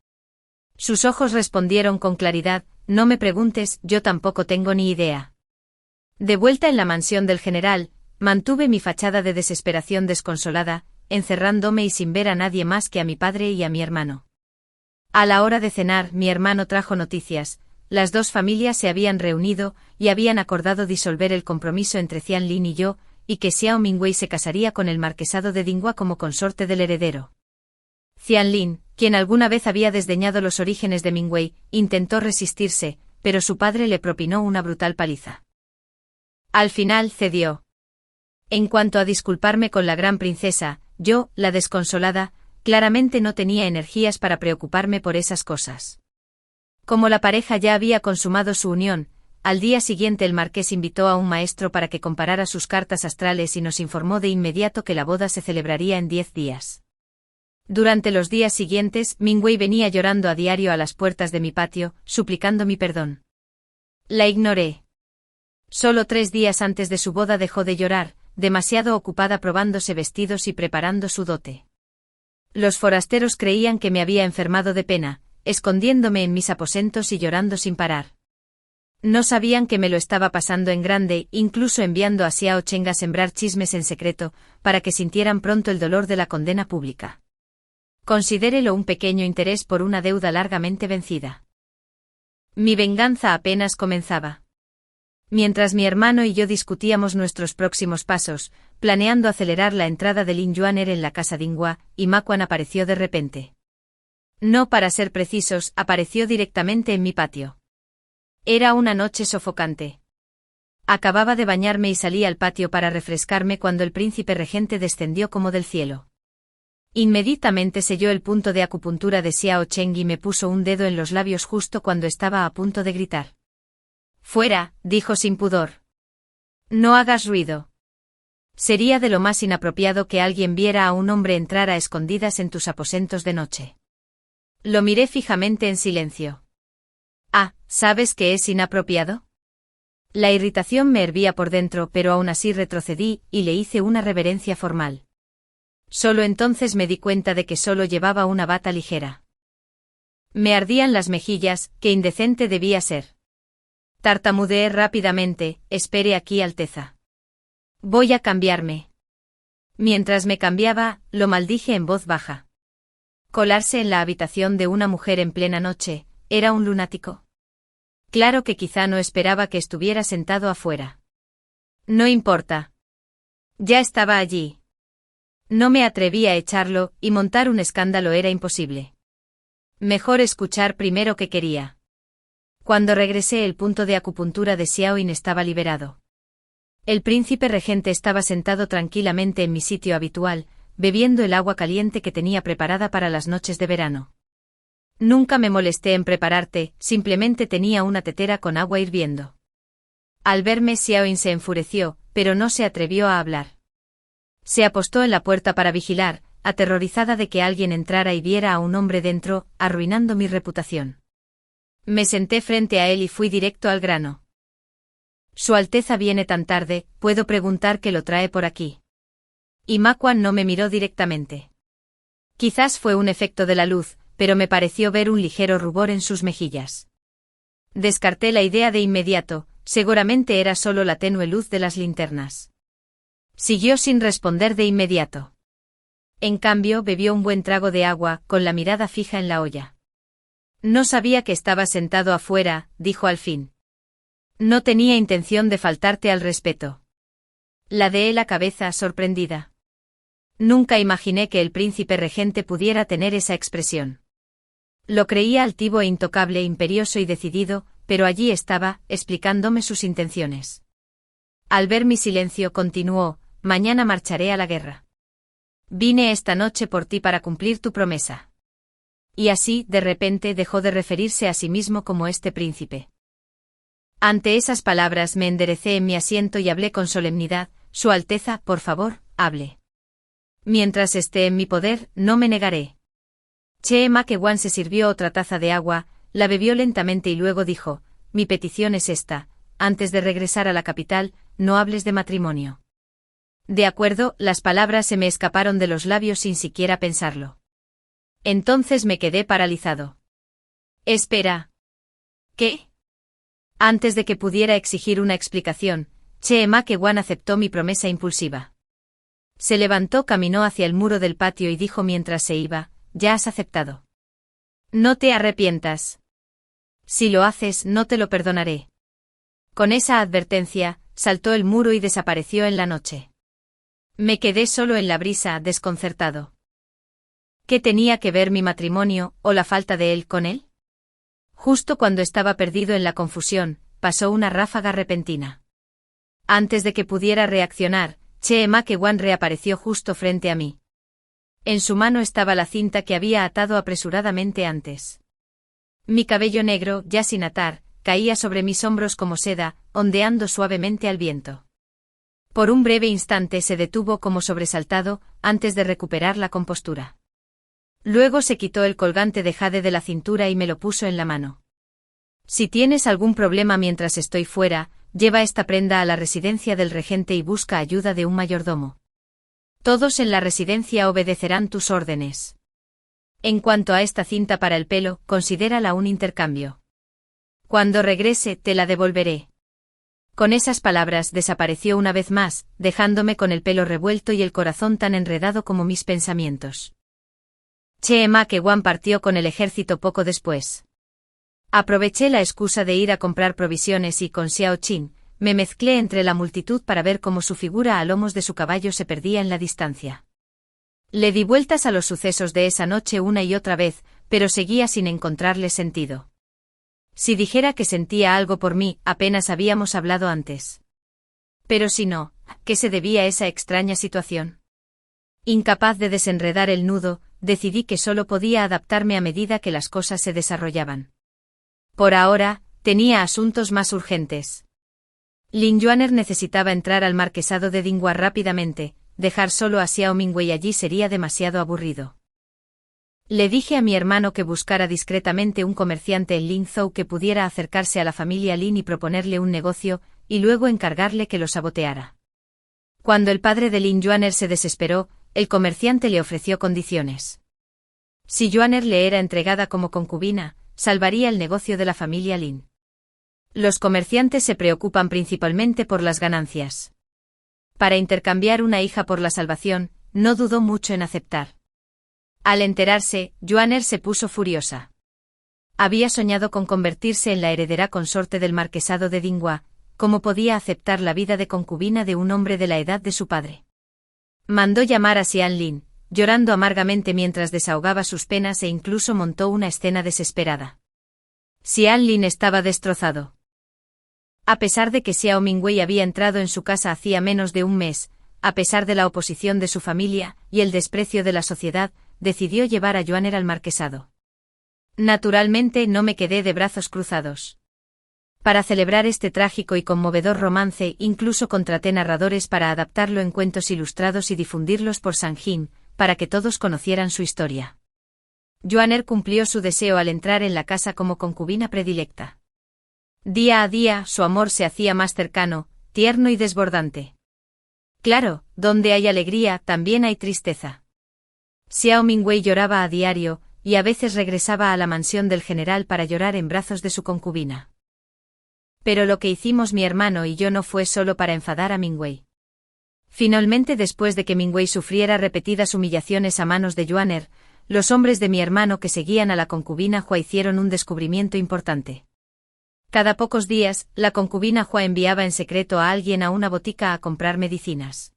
Sus ojos respondieron con claridad: «No me preguntes, yo tampoco tengo ni idea». De vuelta en la mansión del general, mantuve mi fachada de desesperación desconsolada, encerrándome y sin ver a nadie más que a mi padre y a mi hermano. A la hora de cenar, mi hermano trajo noticias. Las dos familias se habían reunido y habían acordado disolver el compromiso entre Xianlin y yo, y que Xiao Mingwei se casaría con el marquesado de Dinghua como consorte del heredero. Xianlin, quien alguna vez había desdeñado los orígenes de Mingwei, intentó resistirse, pero su padre le propinó una brutal paliza. Al final cedió. En cuanto a disculparme con la gran princesa, yo, la desconsolada, claramente no tenía energías para preocuparme por esas cosas. Como la pareja ya había consumado su unión, al día siguiente el marqués invitó a un maestro para que comparara sus cartas astrales y nos informó de inmediato que la boda se celebraría en 10 días. Durante los días siguientes, Mingwei venía llorando a diario a las puertas de mi patio, suplicando mi perdón. La ignoré. Solo 3 días antes de su boda dejó de llorar, demasiado ocupada probándose vestidos y preparando su dote. Los forasteros creían que me había enfermado de pena, escondiéndome en mis aposentos y llorando sin parar. No sabían que me lo estaba pasando en grande, incluso enviando a Xiao Cheng a sembrar chismes en secreto, para que sintieran pronto el dolor de la condena pública. Considérelo un pequeño interés por una deuda largamente vencida. Mi venganza apenas comenzaba. Mientras mi hermano y yo discutíamos nuestros próximos pasos, planeando acelerar la entrada de Lin Yuaner en la casa de Ingua, y Ma Quan apareció de repente. No para ser precisos, apareció directamente en mi patio. Era una noche sofocante. Acababa de bañarme y salí al patio para refrescarme cuando el príncipe regente descendió como del cielo. Inmediatamente selló el punto de acupuntura de Xiao Cheng y me puso un dedo en los labios justo cuando estaba a punto de gritar. «Fuera», dijo sin pudor. «No hagas ruido. Sería de lo más inapropiado que alguien viera a un hombre entrar a escondidas en tus aposentos de noche». Lo miré fijamente en silencio. «Ah, ¿sabes qué es inapropiado?» La irritación me hervía por dentro, pero aún así retrocedí y le hice una reverencia formal. Solo entonces me di cuenta de que solo llevaba una bata ligera. Me ardían las mejillas, qué indecente debía ser. Tartamudeé rápidamente, «Espere aquí, Alteza. Voy a cambiarme». Mientras me cambiaba, lo maldije en voz baja. Colarse en la habitación de una mujer en plena noche, ¿era un lunático? Claro que quizá no esperaba que estuviera sentado afuera. No importa. Ya estaba allí. No me atreví a echarlo, y montar un escándalo era imposible. Mejor escuchar primero qué quería. Cuando regresé, el punto de acupuntura de Xiaoyin estaba liberado. El príncipe regente estaba sentado tranquilamente en mi sitio habitual, bebiendo el agua caliente que tenía preparada para las noches de verano. Nunca me molesté en prepararte, simplemente tenía una tetera con agua hirviendo. Al verme, Xiaoyin se enfureció, pero no se atrevió a hablar. Se apostó en la puerta para vigilar, aterrorizada de que alguien entrara y viera a un hombre dentro, arruinando mi reputación. Me senté frente a él y fui directo al grano. «Su Alteza viene tan tarde, ¿puedo preguntar qué lo trae por aquí?» Y Ma Quan no me miró directamente. Quizás fue un efecto de la luz, pero me pareció ver un ligero rubor en sus mejillas. Descarté la idea de inmediato, seguramente era solo la tenue luz de las linternas. Siguió sin responder de inmediato. En cambio, bebió un buen trago de agua, con la mirada fija en la olla. «No sabía que estabas sentado afuera», dijo al fin. «No tenía intención de faltarte al respeto». Ladeé la cabeza, sorprendida. Nunca imaginé que el príncipe regente pudiera tener esa expresión. Lo creía altivo e intocable, imperioso y decidido, pero allí estaba, explicándome sus intenciones. Al ver mi silencio, continuó: «Mañana marcharé a la guerra. Vine esta noche por ti para cumplir tu promesa». Y así, de repente, dejó de referirse a sí mismo como este príncipe. Ante esas palabras me enderecé en mi asiento y hablé con solemnidad: «Su Alteza, por favor, hable. Mientras esté en mi poder, no me negaré». Che Ma Kewan se sirvió otra taza de agua, la bebió lentamente y luego dijo: «Mi petición es esta: antes de regresar a la capital, no hables de matrimonio». De acuerdo, las palabras se me escaparon de los labios sin siquiera pensarlo. Entonces me quedé paralizado. «Espera. ¿Qué?» Antes de que pudiera exigir una explicación, Che Ma Kewan aceptó mi promesa impulsiva. Se levantó, caminó hacia el muro del patio y dijo mientras se iba: «Ya has aceptado. No te arrepientas. Si lo haces, no te lo perdonaré». Con esa advertencia, saltó el muro y desapareció en la noche. Me quedé solo en la brisa, desconcertado. ¿Qué tenía que ver mi matrimonio, o la falta de él, con él? Justo cuando estaba perdido en la confusión, pasó una ráfaga repentina. Antes de que pudiera reaccionar, Che Ma Kewan reapareció justo frente a mí. En su mano estaba la cinta que había atado apresuradamente antes. Mi cabello negro, ya sin atar, caía sobre mis hombros como seda, ondeando suavemente al viento. Por un breve instante se detuvo como sobresaltado, antes de recuperar la compostura. Luego se quitó el colgante de jade de la cintura y me lo puso en la mano. Si tienes algún problema mientras estoy fuera, lleva esta prenda a la residencia del regente y busca ayuda de un mayordomo. Todos en la residencia obedecerán tus órdenes. En cuanto a esta cinta para el pelo, considérala un intercambio. Cuando regrese, te la devolveré. Con esas palabras desapareció una vez más, dejándome con el pelo revuelto y el corazón tan enredado como mis pensamientos. Cheema Kewan partió con el ejército poco después. Aproveché la excusa de ir a comprar provisiones y con Xiao Qin, me mezclé entre la multitud para ver cómo su figura a lomos de su caballo se perdía en la distancia. Le di vueltas a los sucesos de esa noche una y otra vez, pero seguía sin encontrarle sentido. Si dijera que sentía algo por mí, apenas habíamos hablado antes. Pero si no, ¿a qué se debía esa extraña situación? Incapaz de desenredar el nudo, decidí que solo podía adaptarme a medida que las cosas se desarrollaban. Por ahora, tenía asuntos más urgentes. Lin Yuaner necesitaba entrar al marquesado de Dinghua rápidamente, dejar solo a Xiao Mingwei allí sería demasiado aburrido. Le dije a mi hermano que buscara discretamente un comerciante en Linzhou que pudiera acercarse a la familia Lin y proponerle un negocio, y luego encargarle que lo saboteara. Cuando el padre de Lin Yuaner se desesperó, el comerciante le ofreció condiciones. Si Yuaner le era entregada como concubina, salvaría el negocio de la familia Lin. Los comerciantes se preocupan principalmente por las ganancias. Para intercambiar una hija por la salvación, no dudó mucho en aceptar. Al enterarse, Yuaner se puso furiosa. Había soñado con convertirse en la heredera consorte del marquesado de Dinghua. ¿Cómo podía aceptar la vida de concubina de un hombre de la edad de su padre? Mandó llamar a Xian Lin, llorando amargamente mientras desahogaba sus penas e incluso montó una escena desesperada. Xian Lin estaba destrozado. A pesar de que Xiao Mingwei había entrado en su casa hacía menos de un mes, a pesar de la oposición de su familia y el desprecio de la sociedad, decidió llevar a Yuaner al marquesado. Naturalmente no me quedé de brazos cruzados. Para celebrar este trágico y conmovedor romance, incluso contraté narradores para adaptarlo en cuentos ilustrados y difundirlos por Sanjin, para que todos conocieran su historia. Yuaner cumplió su deseo al entrar en la casa como concubina predilecta. Día a día, su amor se hacía más cercano, tierno y desbordante. Claro, donde hay alegría, también hay tristeza. Xiao Mingwei lloraba a diario, y a veces regresaba a la mansión del general para llorar en brazos de su concubina. Pero lo que hicimos mi hermano y yo no fue solo para enfadar a Mingwei. Finalmente, después de que Mingwei sufriera repetidas humillaciones a manos de Yuaner, los hombres de mi hermano que seguían a la concubina Hua hicieron un descubrimiento importante. Cada pocos días, la concubina Hua enviaba en secreto a alguien a una botica a comprar medicinas.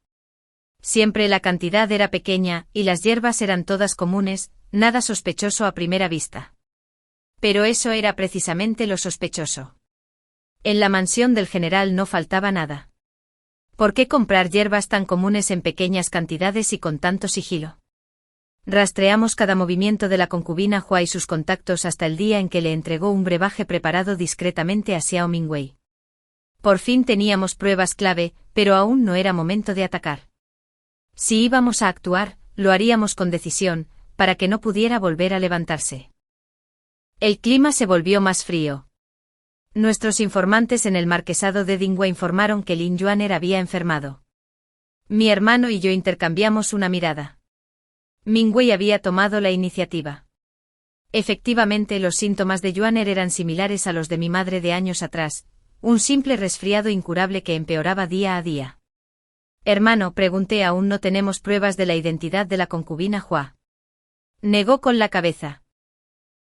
Siempre la cantidad era pequeña, y las hierbas eran todas comunes, nada sospechoso a primera vista. Pero eso era precisamente lo sospechoso. En la mansión del general no faltaba nada. ¿Por qué comprar hierbas tan comunes en pequeñas cantidades y con tanto sigilo? Rastreamos cada movimiento de la concubina Hua y sus contactos hasta el día en que le entregó un brebaje preparado discretamente a Xiao Mingwei. Por fin teníamos pruebas clave, pero aún no era momento de atacar. Si íbamos a actuar, lo haríamos con decisión, para que no pudiera volver a levantarse. El clima se volvió más frío. Nuestros informantes en el marquesado de Dinghua informaron que Lin Yuaner había enfermado. Mi hermano y yo intercambiamos una mirada. Mingwei había tomado la iniciativa. Efectivamente, los síntomas de Yuaner eran similares a los de mi madre de años atrás, un simple resfriado incurable que empeoraba día a día. Hermano, pregunté, aún no tenemos pruebas de la identidad de la concubina Hua. Negó con la cabeza.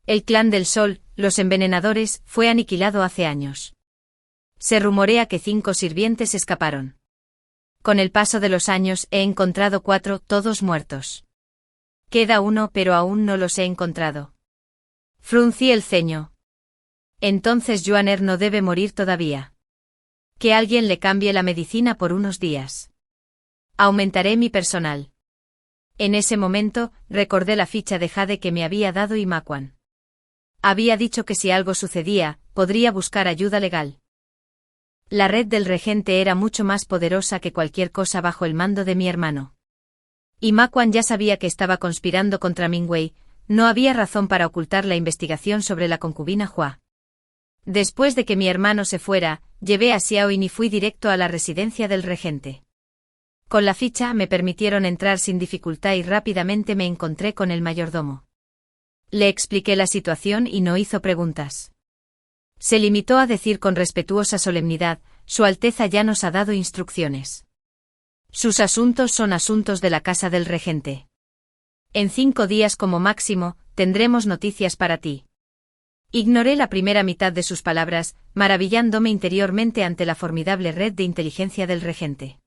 El clan del Sol, los envenenadores, fue aniquilado hace años. Se rumorea que 5 sirvientes escaparon. Con el paso de los años he encontrado 4, todos muertos. Queda uno, pero aún no los he encontrado. Fruncí el ceño. Entonces Yuaner no debe morir todavía. Que alguien le cambie la medicina por unos días. Aumentaré mi personal. En ese momento, recordé la ficha de Jade que me había dado Imakwan. Había dicho que si algo sucedía, podría buscar ayuda legal. La red del regente era mucho más poderosa que cualquier cosa bajo el mando de mi hermano. Imakwan ya sabía que estaba conspirando contra Mingwei, no había razón para ocultar la investigación sobre la concubina Hua. Después de que mi hermano se fuera, llevé a Xiaoyin y fui directo a la residencia del regente. Con la ficha me permitieron entrar sin dificultad y rápidamente me encontré con el mayordomo. Le expliqué la situación y no hizo preguntas. Se limitó a decir con respetuosa solemnidad: Su Alteza ya nos ha dado instrucciones. Sus asuntos son asuntos de la casa del regente. En 5 días como máximo, tendremos noticias para ti. Ignoré la primera mitad de sus palabras, maravillándome interiormente ante la formidable red de inteligencia del regente.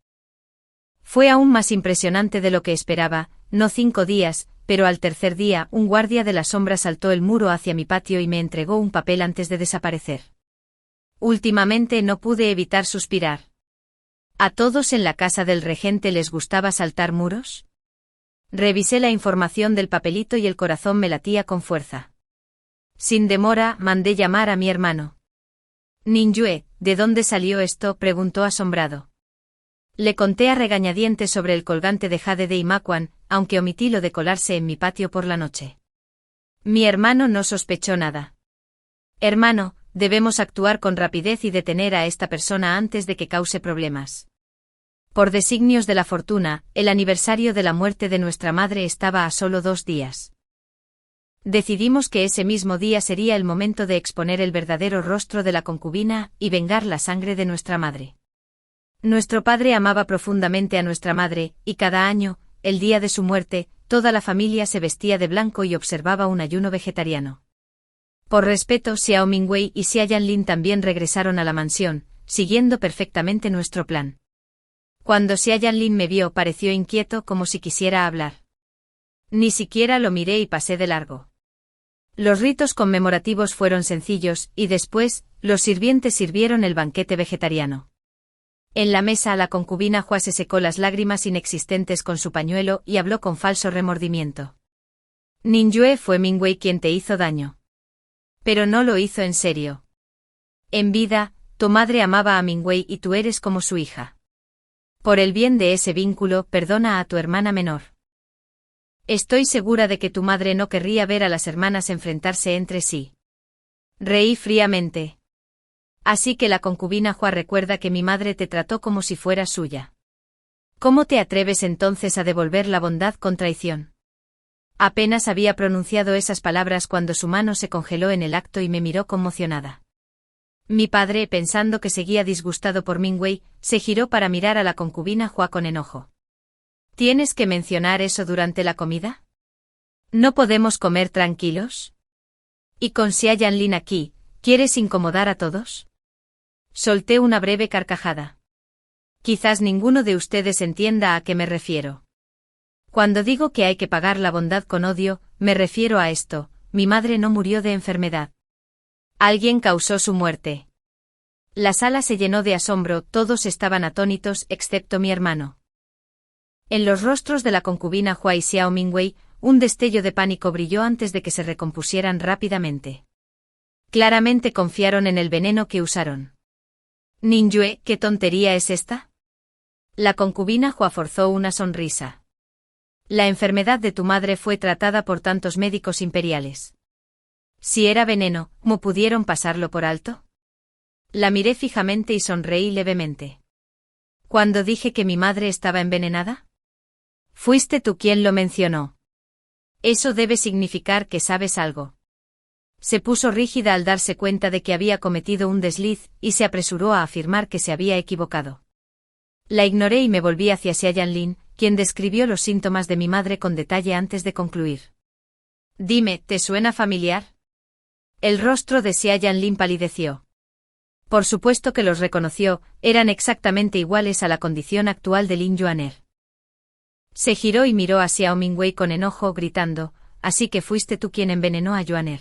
Fue aún más impresionante de lo que esperaba, no 5 días, pero al tercer día un guardia de la sombra saltó el muro hacia mi patio y me entregó un papel antes de desaparecer. Últimamente no pude evitar suspirar. ¿A todos en la casa del regente les gustaba saltar muros? Revisé la información del papelito y el corazón me latía con fuerza. Sin demora, mandé llamar a mi hermano. Ninjue, ¿de dónde salió esto?, preguntó asombrado. Le conté a regañadientes sobre el colgante de Jade de Imakwan, aunque omití lo de colarse en mi patio por la noche. Mi hermano no sospechó nada. Hermano, debemos actuar con rapidez y detener a esta persona antes de que cause problemas. Por designios de la fortuna, el aniversario de la muerte de nuestra madre estaba a solo 2 días. Decidimos que ese mismo día sería el momento de exponer el verdadero rostro de la concubina y vengar la sangre de nuestra madre. Nuestro padre amaba profundamente a nuestra madre, y cada año, el día de su muerte, toda la familia se vestía de blanco y observaba un ayuno vegetariano. Por respeto, Xiao Mingwei y Xia Yanlin también regresaron a la mansión, siguiendo perfectamente nuestro plan. Cuando Xia Yanlin me vio, pareció inquieto, como si quisiera hablar. Ni siquiera lo miré y pasé de largo. Los ritos conmemorativos fueron sencillos, y después, los sirvientes sirvieron el banquete vegetariano. En la mesa la concubina Hua se secó las lágrimas inexistentes con su pañuelo y habló con falso remordimiento. Ninjue, fue Mingwei quien te hizo daño. Pero no lo hizo en serio. En vida, tu madre amaba a Mingwei y tú eres como su hija. Por el bien de ese vínculo, perdona a tu hermana menor. Estoy segura de que tu madre no querría ver a las hermanas enfrentarse entre sí. Reí fríamente. Así que la concubina Hua recuerda que mi madre te trató como si fuera suya. ¿Cómo te atreves entonces a devolver la bondad con traición? Apenas había pronunciado esas palabras cuando su mano se congeló en el acto y me miró conmocionada. Mi padre, pensando que seguía disgustado por Mingwei, se giró para mirar a la concubina Hua con enojo. ¿Tienes que mencionar eso durante la comida? ¿No podemos comer tranquilos? ¿Y con Xia Yanlin aquí, quieres incomodar a todos? Solté una breve carcajada. Quizás ninguno de ustedes entienda a qué me refiero. Cuando digo que hay que pagar la bondad con odio, me refiero a esto: mi madre no murió de enfermedad. Alguien causó su muerte. La sala se llenó de asombro, todos estaban atónitos excepto mi hermano. En los rostros de la concubina Hua y Xiao Mingwei, un destello de pánico brilló antes de que se recompusieran rápidamente. Claramente confiaron en el veneno que usaron. Ninjue, ¿qué tontería es esta? La concubina Hua forzó una sonrisa. La enfermedad de tu madre fue tratada por tantos médicos imperiales. Si era veneno, ¿cómo pudieron pasarlo por alto? La miré fijamente y sonreí levemente. ¿Cuándo dije que mi madre estaba envenenada? Fuiste tú quien lo mencionó. Eso debe significar que sabes algo. Se puso rígida al darse cuenta de que había cometido un desliz, y se apresuró a afirmar que se había equivocado. La ignoré y me volví hacia Xia Yanlin, quien describió los síntomas de mi madre con detalle antes de concluir. Dime, ¿te suena familiar? El rostro de Xia Yanlin palideció. Por supuesto que los reconoció, eran exactamente iguales a la condición actual de Lin Yuaner. Se giró y miró a Xiao Mingwei con enojo, gritando: «Así que fuiste tú quien envenenó a Yuaner.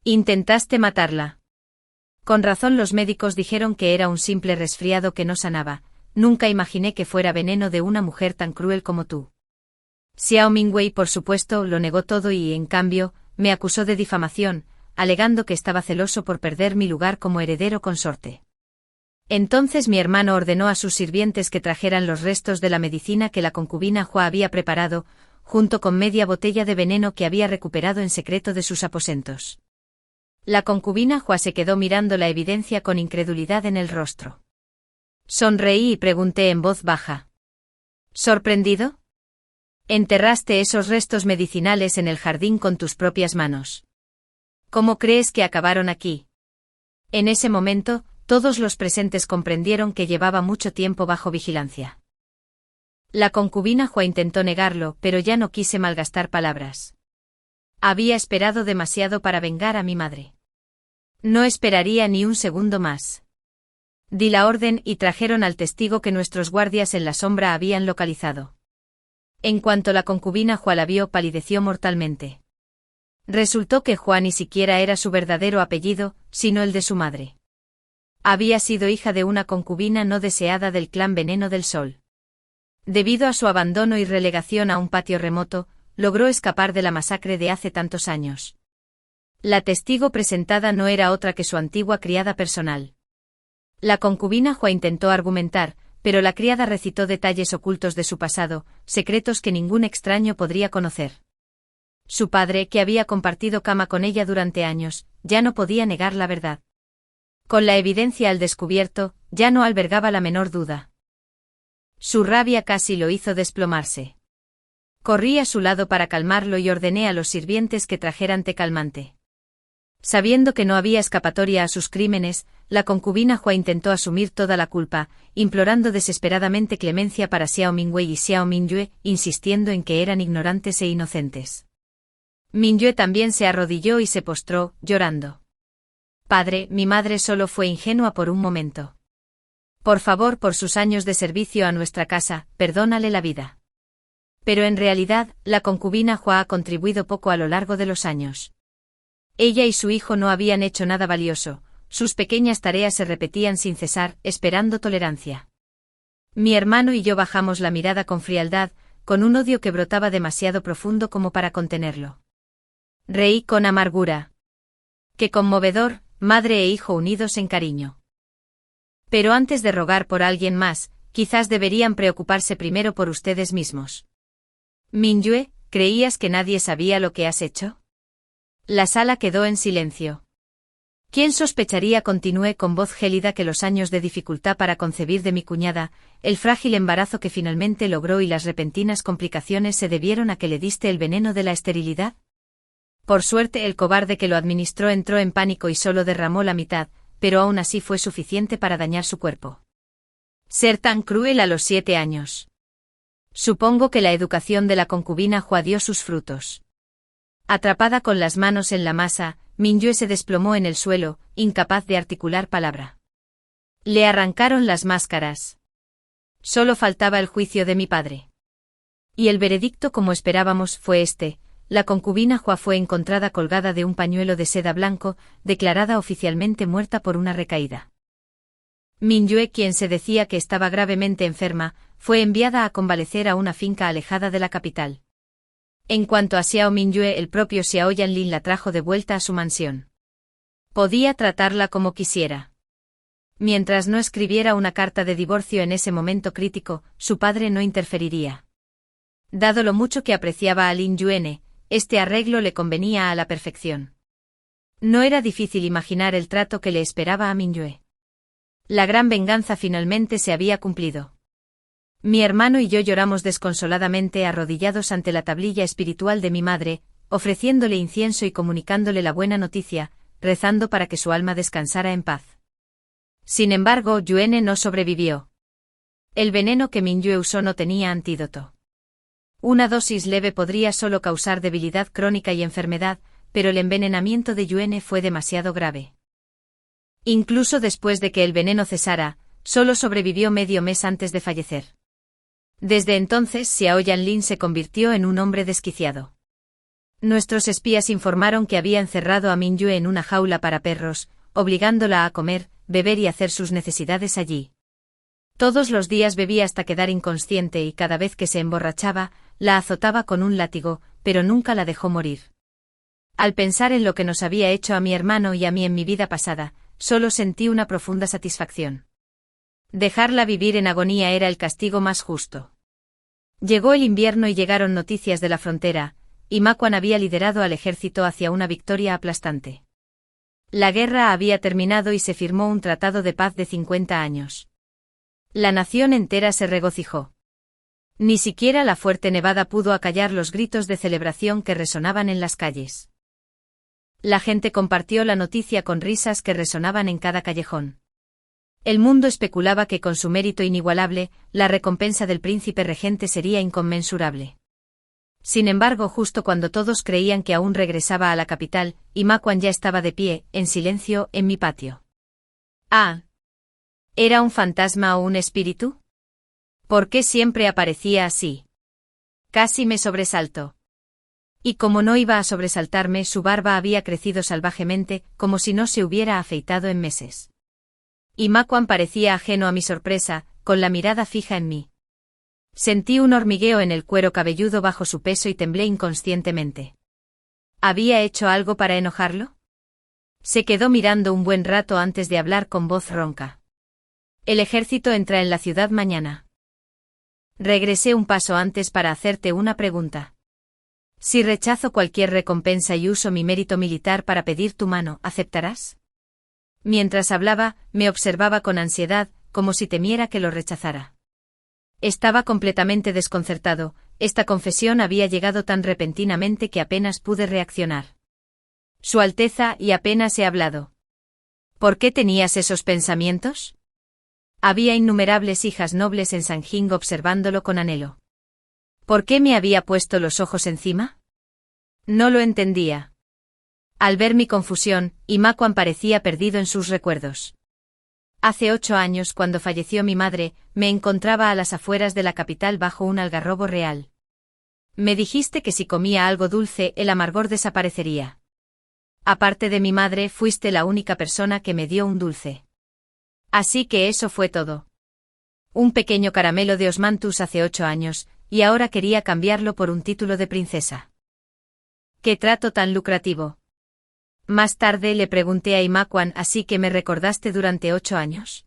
Intentaste matarla». Con razón los médicos dijeron que era un simple resfriado que no sanaba. Nunca imaginé que fuera veneno de una mujer tan cruel como tú. Xiao Mingwei por supuesto lo negó todo y, en cambio, me acusó de difamación, alegando que estaba celoso por perder mi lugar como heredero consorte. Entonces mi hermano ordenó a sus sirvientes que trajeran los restos de la medicina que la concubina Hua había preparado, junto con media botella de veneno que había recuperado en secreto de sus aposentos. La concubina Hua se quedó mirando la evidencia con incredulidad en el rostro. Sonreí y pregunté en voz baja. ¿Sorprendido? Enterraste esos restos medicinales en el jardín con tus propias manos. ¿Cómo crees que acabaron aquí? En ese momento, todos los presentes comprendieron que llevaba mucho tiempo bajo vigilancia. La concubina Hua intentó negarlo, pero ya no quise malgastar palabras. Había esperado demasiado para vengar a mi madre. No esperaría ni un segundo más. Di la orden y trajeron al testigo que nuestros guardias en la sombra habían localizado. En cuanto la concubina Hua la vio, palideció mortalmente. Resultó que Hua ni siquiera era su verdadero apellido, sino el de su madre. Había sido hija de una concubina no deseada del clan Veneno del Sol. Debido a su abandono y relegación a un patio remoto, logró escapar de la masacre de hace tantos años. La testigo presentada no era otra que su antigua criada personal. La concubina Hua intentó argumentar, pero la criada recitó detalles ocultos de su pasado, secretos que ningún extraño podría conocer. Su padre, que había compartido cama con ella durante años, ya no podía negar la verdad. Con la evidencia al descubierto, ya no albergaba la menor duda. Su rabia casi lo hizo desplomarse. Corrí a su lado para calmarlo y ordené a los sirvientes que trajeran té calmante. Sabiendo que no había escapatoria a sus crímenes, la concubina Hua intentó asumir toda la culpa, implorando desesperadamente clemencia para Xiao Mingwei y Xiao Mingyue, insistiendo en que eran ignorantes e inocentes. Mingyue también se arrodilló y se postró, llorando. Padre, mi madre solo fue ingenua por un momento. Por favor, por sus años de servicio a nuestra casa, perdónale la vida. Pero en realidad, la concubina Hua ha contribuido poco a lo largo de los años. Ella y su hijo no habían hecho nada valioso, sus pequeñas tareas se repetían sin cesar, esperando tolerancia. Mi hermano y yo bajamos la mirada con frialdad, con un odio que brotaba demasiado profundo como para contenerlo. Reí con amargura. Qué conmovedor, madre e hijo unidos en cariño. Pero antes de rogar por alguien más, quizás deberían preocuparse primero por ustedes mismos. Mingyue, ¿creías que nadie sabía lo que has hecho? La sala quedó en silencio. ¿Quién sospecharía? Continué con voz gélida, que los años de dificultad para concebir de mi cuñada, el frágil embarazo que finalmente logró y las repentinas complicaciones se debieron a que le diste el veneno de la esterilidad? Por suerte el cobarde que lo administró entró en pánico y solo derramó la mitad, pero aún así fue suficiente para dañar su cuerpo. Ser tan cruel a los 7 años. Supongo que la educación de la concubina Hua dio sus frutos. Atrapada con las manos en la masa, Mingyue se desplomó en el suelo, incapaz de articular palabra. Le arrancaron las máscaras. Solo faltaba el juicio de mi padre. Y el veredicto, como esperábamos, fue este: la concubina Hua fue encontrada colgada de un pañuelo de seda blanco, declarada oficialmente muerta por una recaída. Mingyue, quien se decía que estaba gravemente enferma, fue enviada a convalecer a una finca alejada de la capital. En cuanto a Xiao Mingyue, el propio Xiao Yanlin la trajo de vuelta a su mansión. Podía tratarla como quisiera. Mientras no escribiera una carta de divorcio en ese momento crítico, su padre no interferiría. Dado lo mucho que apreciaba a Lin Yuene, este arreglo le convenía a la perfección. No era difícil imaginar el trato que le esperaba a Mingyue. La gran venganza finalmente se había cumplido. Mi hermano y yo lloramos desconsoladamente arrodillados ante la tablilla espiritual de mi madre, ofreciéndole incienso y comunicándole la buena noticia, rezando para que su alma descansara en paz. Sin embargo, Yuene no sobrevivió. El veneno que Mingyue usó no tenía antídoto. Una dosis leve podría solo causar debilidad crónica y enfermedad, pero el envenenamiento de Yuene fue demasiado grave. Incluso después de que el veneno cesara, solo sobrevivió medio mes antes de fallecer. Desde entonces Xiao Yanlin se convirtió en un hombre desquiciado. Nuestros espías informaron que había encerrado a Mingyue en una jaula para perros, obligándola a comer, beber y hacer sus necesidades allí. Todos los días bebía hasta quedar inconsciente y cada vez que se emborrachaba, la azotaba con un látigo, pero nunca la dejó morir. Al pensar en lo que nos había hecho a mi hermano y a mí en mi vida pasada, solo sentí una profunda satisfacción. Dejarla vivir en agonía era el castigo más justo. Llegó el invierno y llegaron noticias de la frontera, y Makwan había liderado al ejército hacia una victoria aplastante. La guerra había terminado y se firmó un tratado de paz de 50 años. La nación entera se regocijó. Ni siquiera la fuerte nevada pudo acallar los gritos de celebración que resonaban en las calles. La gente compartió la noticia con risas que resonaban en cada callejón. El mundo especulaba que con su mérito inigualable, la recompensa del príncipe regente sería inconmensurable. Sin embargo, justo cuando todos creían que aún regresaba a la capital, y Makwan ya estaba de pie, en silencio, en mi patio. Ah. ¿Era un fantasma o un espíritu? ¿Por qué siempre aparecía así? Casi me sobresaltó. Y como no iba a sobresaltarme, su barba había crecido salvajemente, como si no se hubiera afeitado en meses. Y Makwan parecía ajeno a mi sorpresa, con la mirada fija en mí. Sentí un hormigueo en el cuero cabelludo bajo su peso y temblé inconscientemente. ¿Había hecho algo para enojarlo? Se quedó mirando un buen rato antes de hablar con voz ronca. El ejército entra en la ciudad mañana. Regresé un paso antes para hacerte una pregunta. Si rechazo cualquier recompensa y uso mi mérito militar para pedir tu mano, ¿aceptarás? Mientras hablaba, me observaba con ansiedad, como si temiera que lo rechazara. Estaba completamente desconcertado, esta confesión había llegado tan repentinamente que apenas pude reaccionar. Su Alteza, y apenas he hablado. ¿Por qué tenías esos pensamientos? Había innumerables hijas nobles en Sanjing observándolo con anhelo. ¿Por qué me había puesto los ojos encima? No lo entendía. Al ver mi confusión, Makwan parecía perdido en sus recuerdos. Hace 8 años, cuando falleció mi madre, me encontraba a las afueras de la capital bajo un algarrobo real. Me dijiste que si comía algo dulce, el amargor desaparecería. Aparte de mi madre, fuiste la única persona que me dio un dulce. Así que eso fue todo. Un pequeño caramelo de Osmanthus hace 8 años, y ahora quería cambiarlo por un título de princesa. ¡Qué trato tan lucrativo! Más tarde le pregunté a Makwan, ¿así que me recordaste durante 8 años?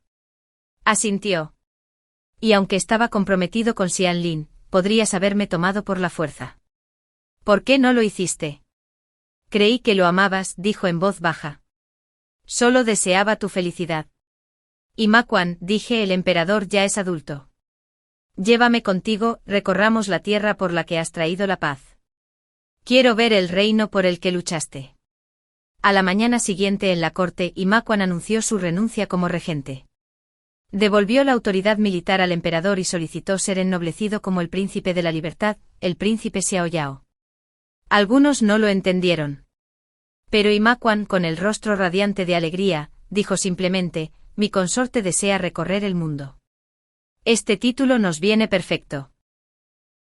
Asintió. Y aunque estaba comprometido con Xianlin, podrías haberme tomado por la fuerza. ¿Por qué no lo hiciste? Creí que lo amabas, dijo en voz baja. Solo deseaba tu felicidad. Makwan, dije, el emperador ya es adulto. Llévame contigo, recorramos la tierra por la que has traído la paz. Quiero ver el reino por el que luchaste. A la mañana siguiente en la corte, Makwan anunció su renuncia como regente. Devolvió la autoridad militar al emperador y solicitó ser ennoblecido como el príncipe de la libertad, el príncipe Xiaoyao. Algunos no lo entendieron. Pero Makwan, con el rostro radiante de alegría, dijo simplemente, mi consorte desea recorrer el mundo. Este título nos viene perfecto.